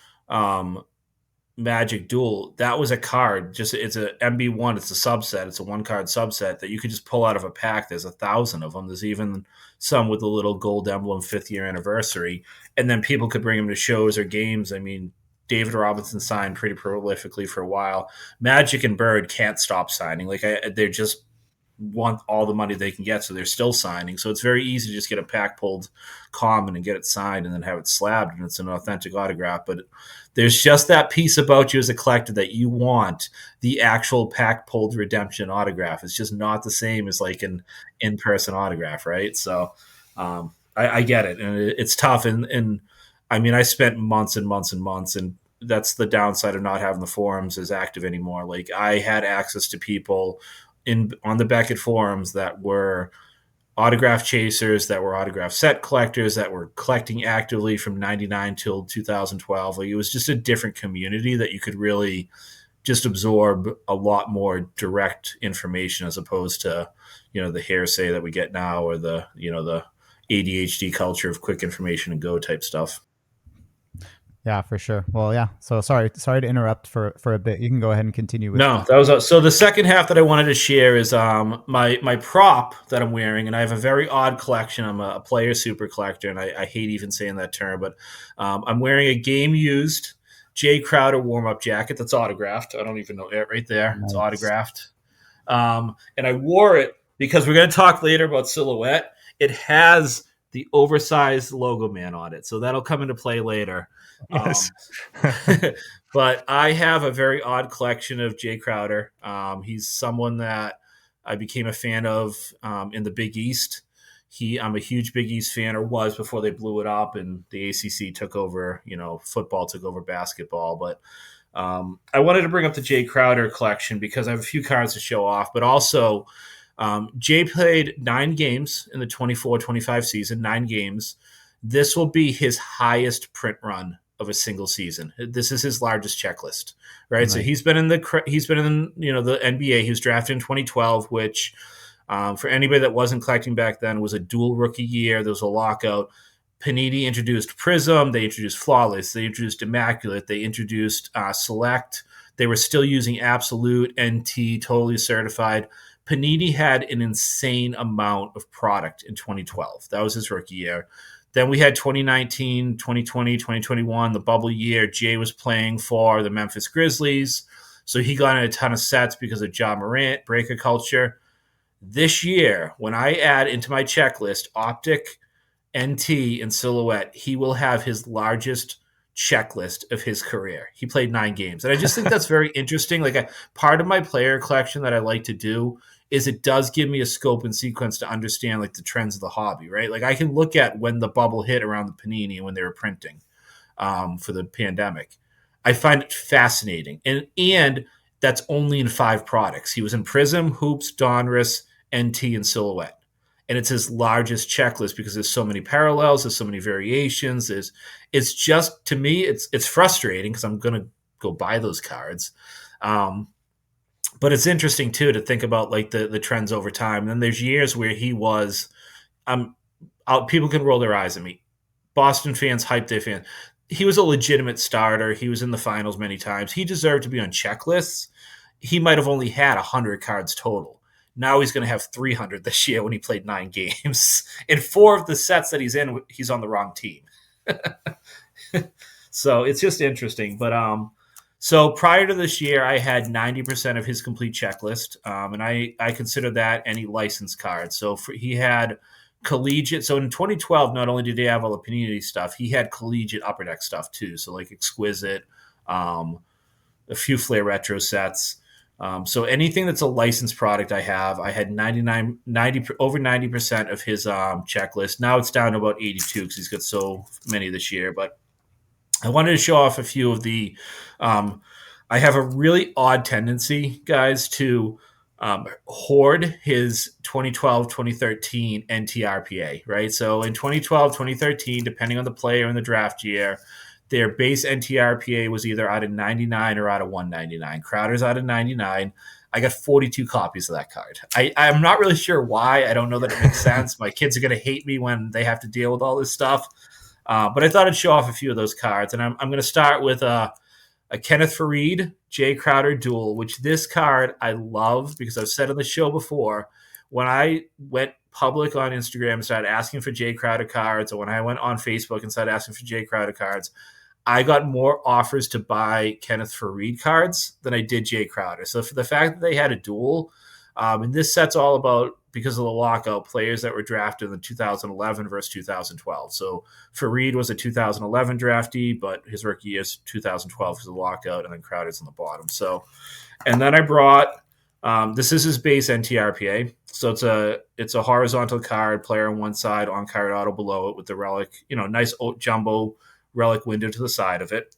Magic Duel, that was a card. It's a MB1. It's a subset. It's a 1-card subset that you could just pull out of a pack. There's 1,000 of them. There's even some with a little gold emblem 5th year anniversary. And then people could bring them to shows or games. I mean, David Robinson signed pretty prolifically for a while. Magic and Bird can't stop signing. Like they just want all the money they can get, so they're still signing. So it's very easy to just get a pack pulled common and get it signed and then have it slabbed, and it's an authentic autograph. But there's just that piece about you as a collector that you want the actual pack pulled redemption autograph. It's just not the same as like an in-person autograph, right? So I get it, and it's tough. And I mean, I spent months and months and months, and that's the downside of not having the forums as active anymore. Like I had access to people on the Beckett forums that were autograph chasers, that were autograph set collectors, that were collecting actively from 99 till 2012. Like it was just a different community that you could really just absorb a lot more direct information as opposed to, the hearsay that we get now, or the ADHD culture of quick information and go type stuff. Yeah, for sure. Well, yeah. So sorry to interrupt for a bit. You can go ahead and continue with that was so the second half that I wanted to share is my prop that I'm wearing, and I have a very odd collection. I'm a player super collector, and I hate even saying that term, but I'm wearing a game used Jay Crowder warm-up jacket that's autographed. I don't even know it right there. Nice. It's autographed. And I wore it because we're going to talk later about silhouette. It has the oversized logo man on it, so that'll come into play later. Nice. But I have a very odd collection of Jay Crowder. He's someone that I became a fan of in the Big East. I'm a huge Big East fan, or was, before they blew it up and the ACC took over, football took over basketball. But I wanted to bring up the Jay Crowder collection because I have a few cards to show off, but also Jay played 9 games in the 24-25 season, 9 games. This will be his highest print run of a single season. This is his largest checklist, right? Nice. So he's been in the the NBA. He was drafted in 2012, which for anybody that wasn't collecting back then was a dual rookie year. There was a lockout. Panini introduced Prism. They introduced Flawless. They introduced Immaculate. They introduced Select. They were still using Absolute, NT, totally certified. Panini had an insane amount of product in 2012. That was his rookie year. Then we had 2019, 2020, 2021, the bubble year. Jay was playing for the Memphis Grizzlies, so he got in a ton of sets because of Ja Morant, breaker culture. This year, when I add into my checklist Optic, NT, and Silhouette, he will have his largest checklist of his career. He played 9 games. And I just think that's very interesting. Like a part of my player collection that I like to do is it does give me a scope and sequence to understand like the trends of the hobby, right? Like I can look at when the bubble hit around the Panini and when they were printing for the pandemic. I find it fascinating. And that's only in 5 products. He was in Prism, Hoops, Donruss, NT, and Silhouette. And it's his largest checklist because there's so many parallels, there's so many variations. It's just, to me, it's frustrating because I'm going to go buy those cards. But it's interesting too to think about like the trends over time. And then there's years where he was, people can roll their eyes at me. Boston fans hype their fans. he was a legitimate starter. He was in the finals many times. He deserved to be on checklists. He might have only had 100 cards total. Now he's going to have 300 this year when he played 9 games. In 4 of the sets that he's in, he's on the wrong team. So it's just interesting. But so prior to this year, I had 90% of his complete checklist, and I consider that any licensed card. So he had collegiate. So in 2012, not only did he have all the Panini stuff, he had collegiate Upper Deck stuff too. So like Exquisite, a few Flair Retro sets. So anything that's a licensed product I had 90 over 90% of his checklist. Now it's down to about 82 because he's got so many this year. But I wanted to show off a few of the. I have a really odd tendency, guys, to hoard his 2012, 2013 NTRPA, right? So in 2012, 2013, depending on the player in the draft year, their base NTRPA was either out of 99 or out of 199. Crowder's out of 99. I got 42 copies of that card. I'm not really sure why. I don't know that it makes sense. My kids are going to hate me when they have to deal with all this stuff. But I thought I'd show off a few of those cards. And I'm going to start with a Kenneth Farid, Jay Crowder duel, which this card I love because I've said on the show before, when I went public on Instagram and started asking for Jay Crowder cards, or when I went on Facebook and started asking for Jay Crowder cards, I got more offers to buy Kenneth Farid cards than I did Jay Crowder. So for the fact that they had a duel, and this set's all about, because of the lockout, players that were drafted in 2011 versus 2012. So Farid was a 2011 draftee, but his rookie year is 2012 was the lockout, and then Crowder's on the bottom. So, and then I brought, this is his base NTRPA. So it's a horizontal card, player on one side, on card auto below it with the relic, nice jumbo relic window to the side of it.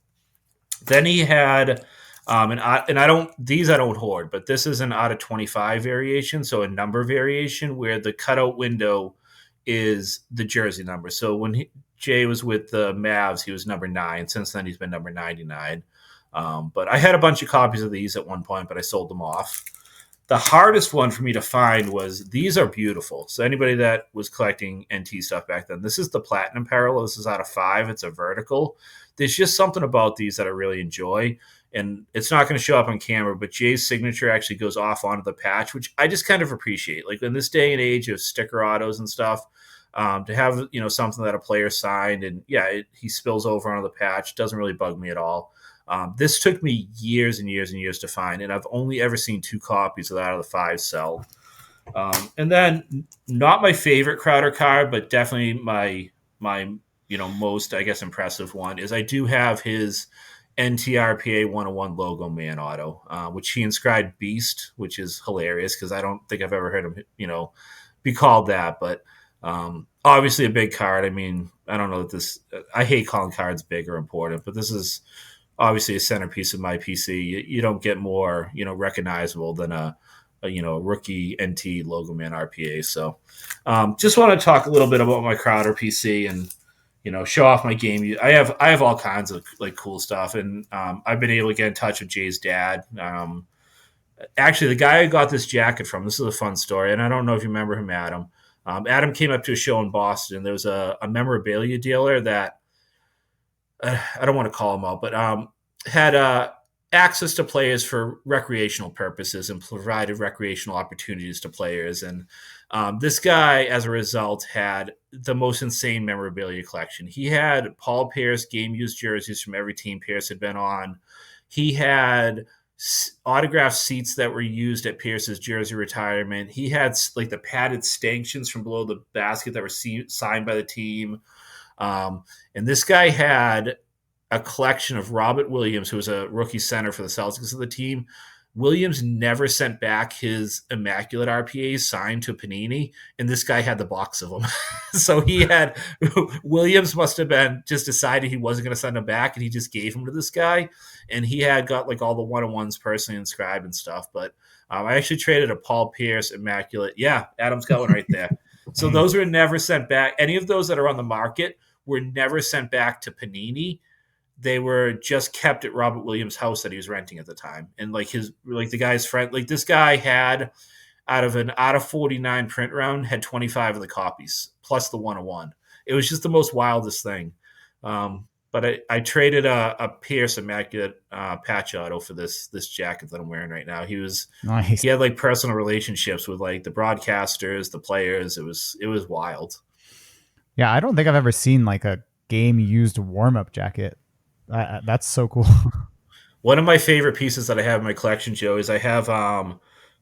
Then he had, and I don't hoard, but this is an out of 25 variation, so a number variation where the cutout window is the jersey number. So when Jay was with the Mavs, he was number 9. Since then, he's been number 99. But I had a bunch of copies of these at one point, but I sold them off. The hardest one for me to find was, these are beautiful. So anybody that was collecting NT stuff back then, this is the Platinum Parallel. This is out of 5. It's a vertical. There's just something about these that I really enjoy. And it's not going to show up on camera, but Jay's signature actually goes off onto the patch, which I just kind of appreciate. Like in this day and age of sticker autos and stuff, to have, something that a player signed and he spills over onto the patch doesn't really bug me at all. This took me years and years and years to find, and I've only ever seen 2 copies of that out of the 5 sell. And then not my favorite Crowder card, but definitely my most, I guess, impressive one is I do have his NTRPA 101 logo man auto, which he inscribed Beast, which is hilarious because I don't think I've ever heard him, be called that. But obviously a big card. I mean, I don't know that this – I hate calling cards big or important, but this is obviously a centerpiece of my PC. You don't get more, recognizable than a rookie NT logo man RPA. So just want to talk a little bit about my Crowder PC and – show off my game. I have all kinds of like cool stuff, and I've been able to get in touch with Jay's dad. Actually, the guy I got this jacket from, this is a fun story, and I don't know if you remember him, Adam. Adam came up to a show in Boston. There was a memorabilia dealer that I don't want to call him out, but had access to players for recreational purposes and provided recreational opportunities to players. And this guy, as a result, had the most insane memorabilia collection. He had Paul Pierce game-used jerseys from every team Pierce had been on. He had autographed seats that were used at Pierce's jersey retirement. He had like the padded stanchions from below the basket that were signed by the team. And this guy had a collection of Robert Williams, who was a rookie center for the Celtics of the team. Williams never sent back his immaculate RPAs signed to Panini, and this guy had the box of them. So he had Williams must have been just decided he wasn't going to send them back, and he just gave them to this guy. And he had got like all the one-on-ones personally inscribed and stuff. But I actually traded a Paul Pierce immaculate. Yeah, Adam's got one right there. So those were never sent back. Any of those that are on the market were never sent back to Panini. They were just kept at Robert Williams' house that he was renting at the time. And the guy's friend, like this guy had out of 49 print round, had 25 of the copies plus the 101. It was just the most wildest thing. But I traded a Pierce Immaculate patch auto for this jacket that I'm wearing right now. Nice. He had like personal relationships with like the broadcasters, the players. It was wild. Yeah, I don't think I've ever seen like a game used warm up jacket. That's so cool. One of my favorite pieces that I have in my collection, Joe, is I have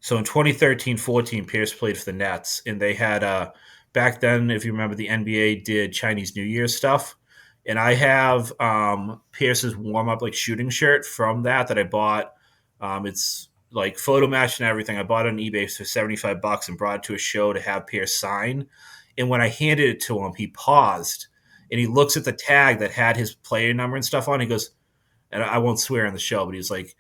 so in 2013-14, Pierce played for the Nets, and they had back then, if you remember, the NBA did Chinese New Year stuff, and I have Pierce's warm up like shooting shirt from that I bought. It's like photo matched and everything. I bought it on eBay for $75 and brought it to a show to have Pierce sign. And when I handed it to him, he paused and he looks at the tag that had his player number and stuff on. He goes, and I won't swear on the show, but he's like,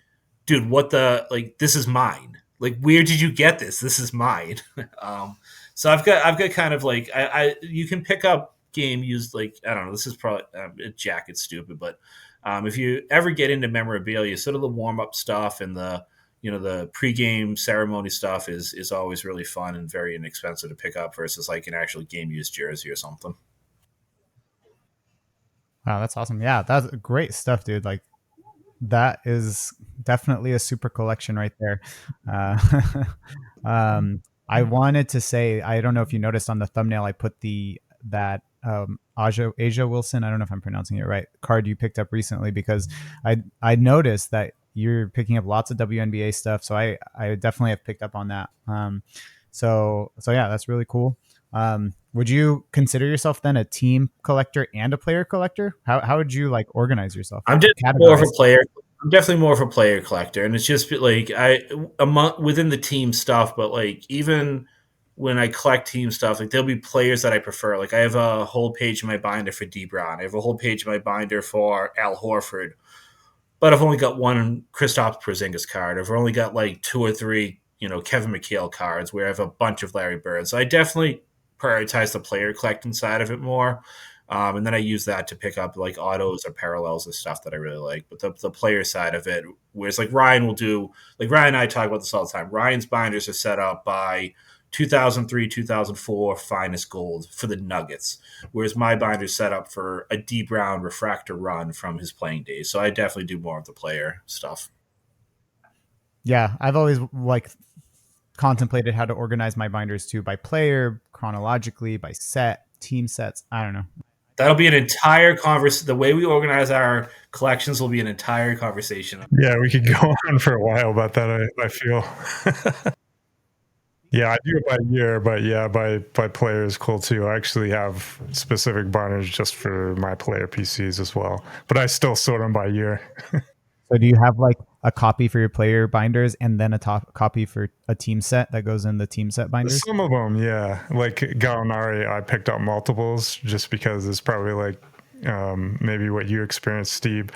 dude, what the, like, this is mine. Like, where did you get this? This is mine. So I've got kind of like, you can pick up game used, like, I don't know, this is probably a jacket stupid, but if you ever get into memorabilia, sort of the warm up stuff and the, the pregame ceremony stuff is always really fun and very inexpensive to pick up versus like an actual game used jersey or something. Wow, that's awesome. Yeah, that's great stuff, dude. Like, that is definitely a super collection right there. I wanted to say, I don't know if you noticed on the thumbnail, I put that Asia Wilson, I don't know if I'm pronouncing it right, card you picked up recently, because I noticed that you're picking up lots of WNBA stuff, so I definitely have picked up on that. So yeah, that's really cool. Would you consider yourself then a team collector and a player collector? How would you like organize yourself? I'm just more of a player. I'm definitely more of a player collector, and it's just like within the team stuff. But like even when I collect team stuff, like there'll be players that I prefer. Like I have a whole page in my binder for D. Brown. I have a whole page in my binder for Al Horford. But I've only got one Kristaps Porzingis card. I've only got like 2 or 3, Kevin McHale cards where I have a bunch of Larry Bird. So I definitely prioritize the player collecting side of it more. And then I use that to pick up like autos or parallels and stuff that I really like. But the player side of it, whereas like Ryan will do, like Ryan and I talk about this all the time. Ryan's binders are set up by 2003, 2004 finest gold for the Nuggets, whereas my binder's set up for a D. Brown refractor run from his playing days. So I definitely do more of the player stuff. Yeah, I've always like contemplated how to organize my binders too, by player, chronologically, by set, team sets. I don't know. That'll be an entire conversation. The way we organize our collections will be an entire conversation. Yeah, we could go on for a while about that, I feel. Yeah, I do it by year, but yeah, by player is cool too. I actually have specific binders just for my player PCs as well, but I still sort them by year. So do you have like a copy for your player binders and then a copy for a team set that goes in the team set binders? Some of them, yeah. Like Gallinari, I picked up multiples just because it's probably like maybe what you experienced, Steve.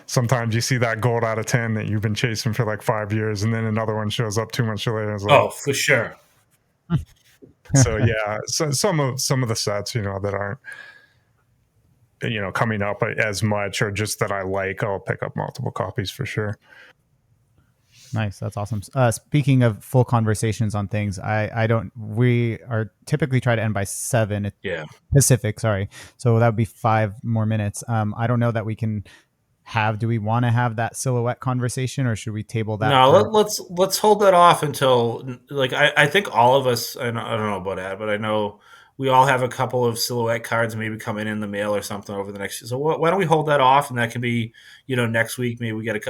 Sometimes you see that gold out of 10 that you've been chasing for like 5 years, and then another one shows up 2 months later. Like, oh, for sure. So yeah, so some of the sets, that aren't coming up as much, or just that I like, I'll pick up multiple copies for sure. Nice, that's awesome. Speaking of full conversations on things, we are typically try to end by 7 Pacific, sorry, so that would be 5 more minutes. I don't know that we can do we want to have that silhouette conversation, or should we table that? No, let's hold that off until, like, I think all of us, I don't know about that, but I know we all have a couple of silhouette cards maybe coming in the mail or something over the next. So why don't we hold that off, and that can be, next week maybe we get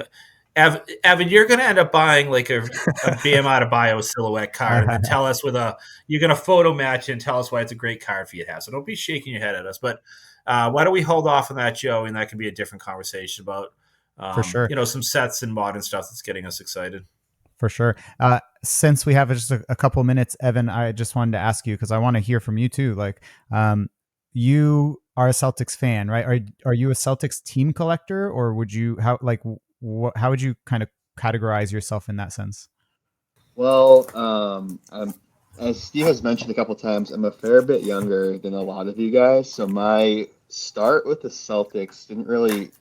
Evan, you're going to end up buying like a Bam Adebayo silhouette card and then tell us you're going to photo match and tell us why it's a great card for you to have. So don't be shaking your head at us. But why don't we hold off on that, Joe? And that can be a different conversation about, for sure, some sets and modern stuff that's getting us excited. For sure. Since we have just a couple minutes, Evan, I just wanted to ask you, because I want to hear from you too. Like, you are a Celtics fan, right? Are you a Celtics team collector, or would you how would you kind of categorize yourself in that sense? Well, as Steve has mentioned a couple times, I'm a fair bit younger than a lot of you guys. So my start with the Celtics didn't really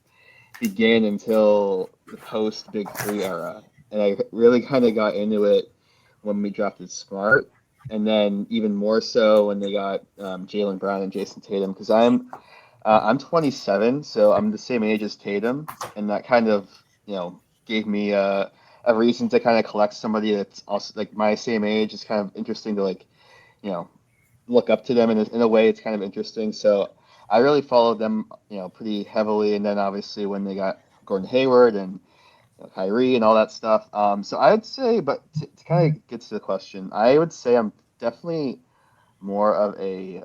begin until the post Big Three era. And I really kind of got into it when we drafted Smart. And then even more so when they got Jaylen Brown and Jason Tatum, because I'm I'm 27, so I'm the same age as Tatum, and that kind of, gave me a reason to kind of collect somebody that's also like my same age. It's kind of interesting to like, you know, look up to them in a way. It's kind of interesting. So I really followed them, pretty heavily. And then obviously when they got Gordon Hayward and Kyrie and all that stuff. So I would say, but to kind of get to the question, I would say I'm definitely more of a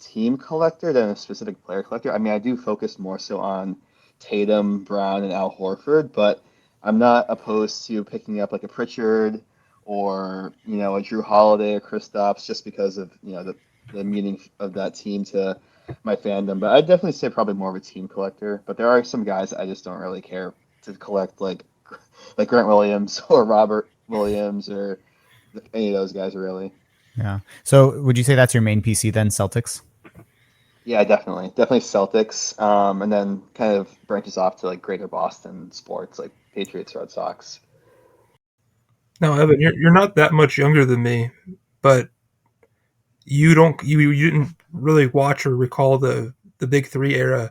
team collector than a specific player collector. I mean, I do focus more so on Tatum, Brown, and Al Horford, but I'm not opposed to picking up like a Pritchard or a Drew Holiday or Kristaps just because of the meaning of that team to my fandom. But I'd definitely say probably more of a team collector. But there are some guys I just don't really care to collect like Grant Williams or Robert Williams or any of those guys really. Yeah. So would you say that's your main PC then, Celtics? Yeah, definitely Celtics, and then kind of branches off to like Greater Boston sports like Patriots, Red Sox. Now, Evan, you're not that much younger than me, but you didn't really watch or recall the Big Three era.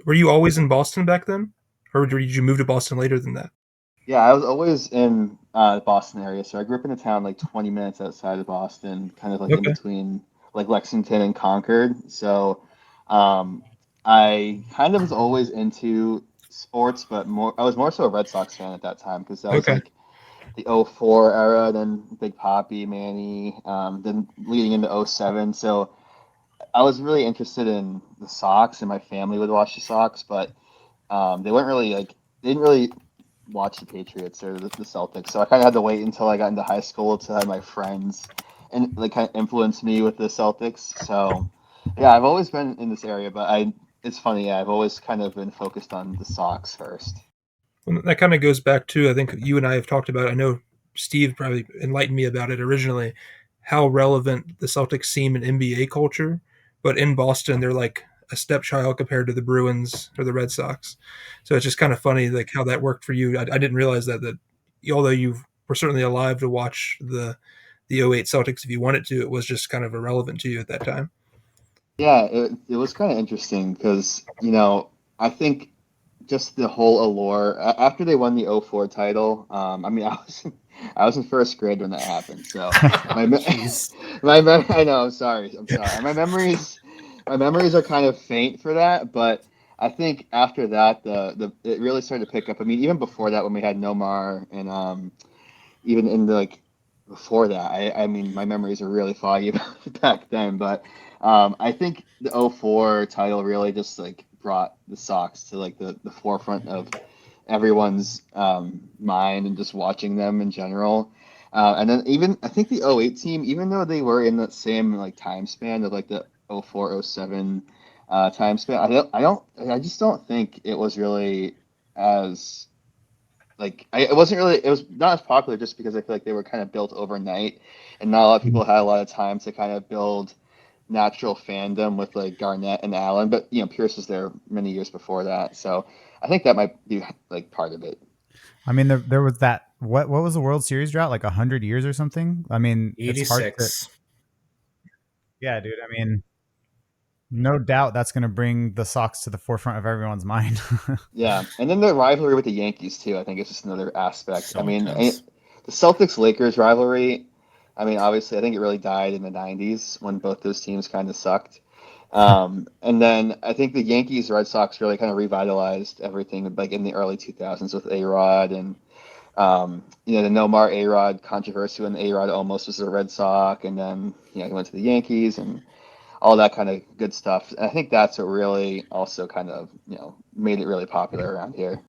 Were you always in Boston back then, or did you move to Boston later than that? Yeah, I was always in the Boston area, so I grew up in a town like 20 minutes outside of Boston, kind of like in Okay. between like Lexington and Concord. So um, I kind of was always into sports, but I was more so a Red Sox fan at that time because that was Okay. like the '04 era, then Big Poppy, Manny, then leading into '07. So I was really interested in the Sox, and my family would watch the Sox, but they weren't really like they didn't really watch the Patriots or the Celtics. So I kind of had to wait until I got into high school to have my friends and like kind of influence me with the Celtics. So yeah, I've always been in this area, but it's funny, yeah, I've always kind of been focused on the Sox first. Well, that kind of goes back to, I think you and I have talked about. I know Steve probably enlightened me about it originally, how relevant the Celtics seem in NBA culture, but in Boston they're like a stepchild compared to the Bruins or the Red Sox. So it's just kind of funny like how that worked for you. I didn't realize that although you were certainly alive to watch the '08 Celtics if you wanted to, it was just kind of irrelevant to you at that time. Yeah, it was kind of interesting because, I think just the whole allure after they won the '04 title. I mean, I was in first grade when that happened, so my Jeez. I know, I'm sorry. My memories are kind of faint for that, but I think after that the it really started to pick up. I mean, even before that when we had Nomar and even in the like before that, I mean, my memories are really foggy back then, but I think the '04 title really just like brought the Sox to like the forefront of everyone's mind and just watching them in general. And then even I think the '08 team, even though they were in that same like time span of like the '04 '07 time span, I just don't think it was really as like it was not as popular just because I feel like they were kind of built overnight, and not a lot of people had a lot of time to kind of build natural fandom with like Garnett and Allen. But Pierce was there many years before that, so I think that might be like part of it. I mean, there was that. What was the World Series drought? Like 100 years or something? I mean, it's hard to. 86. Yeah, dude. I mean, no doubt that's going to bring the Sox to the forefront of everyone's mind. Yeah, and then the rivalry with the Yankees too. I think it's just another aspect. I So mean, intense. the Celtics Lakers rivalry. I mean, obviously, I think it really died in the '90s when both those teams kind of sucked. And then I think the Yankees Red Sox really kind of revitalized everything like in the early 2000s with A Rod and the Nomar A Rod controversy when A Rod almost was a Red Sox, and then he went to the Yankees and all that kind of good stuff. And I think that's what really also kind of made it really popular around here.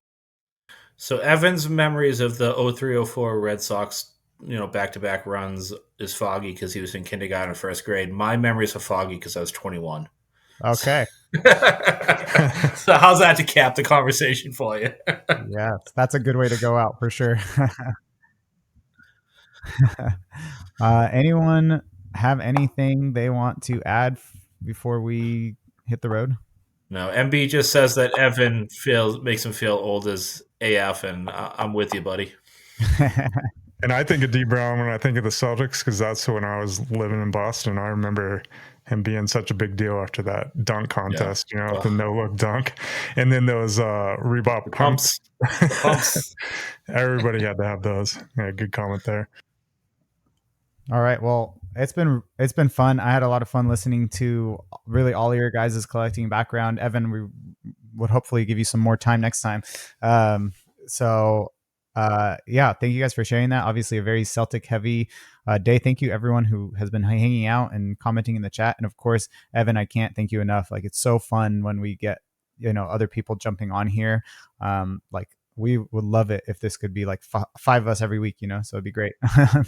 So Evan's memories of the 0304 Red Sox, back to back runs is foggy because he was in kindergarten and first grade. My memories are foggy because I was 21. Okay. So how's that to cap the conversation for you? Yes, that's a good way to go out for sure. Anyone have anything they want to add before we hit the road? No, MB just says that Evan makes him feel old as AF, and I'm with you, buddy. And I think of D Brown when I think of the Celtics because that's when I was living in Boston. I remember him being such a big deal after that dunk contest, the no-look dunk. And then those Reebok pumps. The pumps. Everybody had to have those. Yeah, good comment there. All right. Well, it's been fun. I had a lot of fun listening to really all of your guys' collecting background. Evan, we would hopefully give you some more time next time. Yeah, thank you guys for sharing that. Obviously, a very Celtic heavy day. Thank you everyone who has been hanging out and commenting in the chat. And of course, Evan, I can't thank you enough. Like, it's so fun when we get other people jumping on here. Like, we would love it if this could be like five of us every week, so it'd be great. Yeah,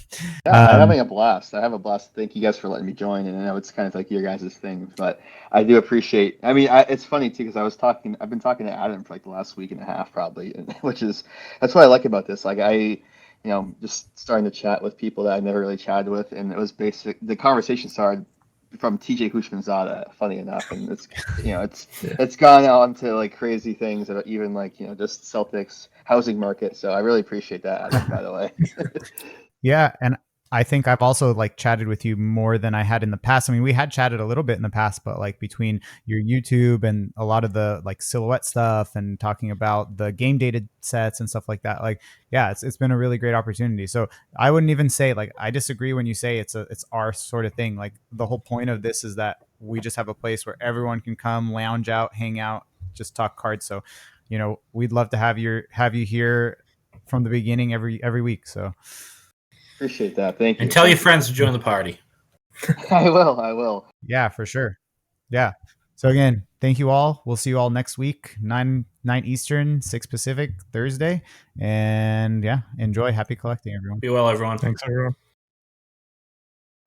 I'm having a blast. I have a blast. Thank you guys for letting me join. And I know it's kind of like your guys' thing, but I do appreciate. I mean, it's funny too because I've been talking to Adam for like the last week and a half probably, that's what I like about this. Like just starting to chat with people that I never really chatted with, and it was the conversation started from TJ Hushmanzada, funny enough, and it's gone on to like crazy things about even like just Celtics housing market. So I really appreciate that, Adam, by the way. Yeah, and I think I've also like chatted with you more than I had in the past. I mean, we had chatted a little bit in the past, but like between your YouTube and a lot of the like silhouette stuff and talking about the game dated sets and stuff like that, like, yeah, it's been a really great opportunity. So I wouldn't even say like I disagree when you say it's our sort of thing. Like, the whole point of this is that we just have a place where everyone can come, lounge out, hang out, just talk cards. So, we'd love to have you here from the beginning every week. So appreciate that. Thank you. And tell your friends to join the party. I will. Yeah, for sure. Yeah. So again, thank you all. We'll see you all next week, 9 Eastern, 6 Pacific, Thursday. And yeah, enjoy. Happy collecting, everyone. Be well, everyone. Thanks, everyone.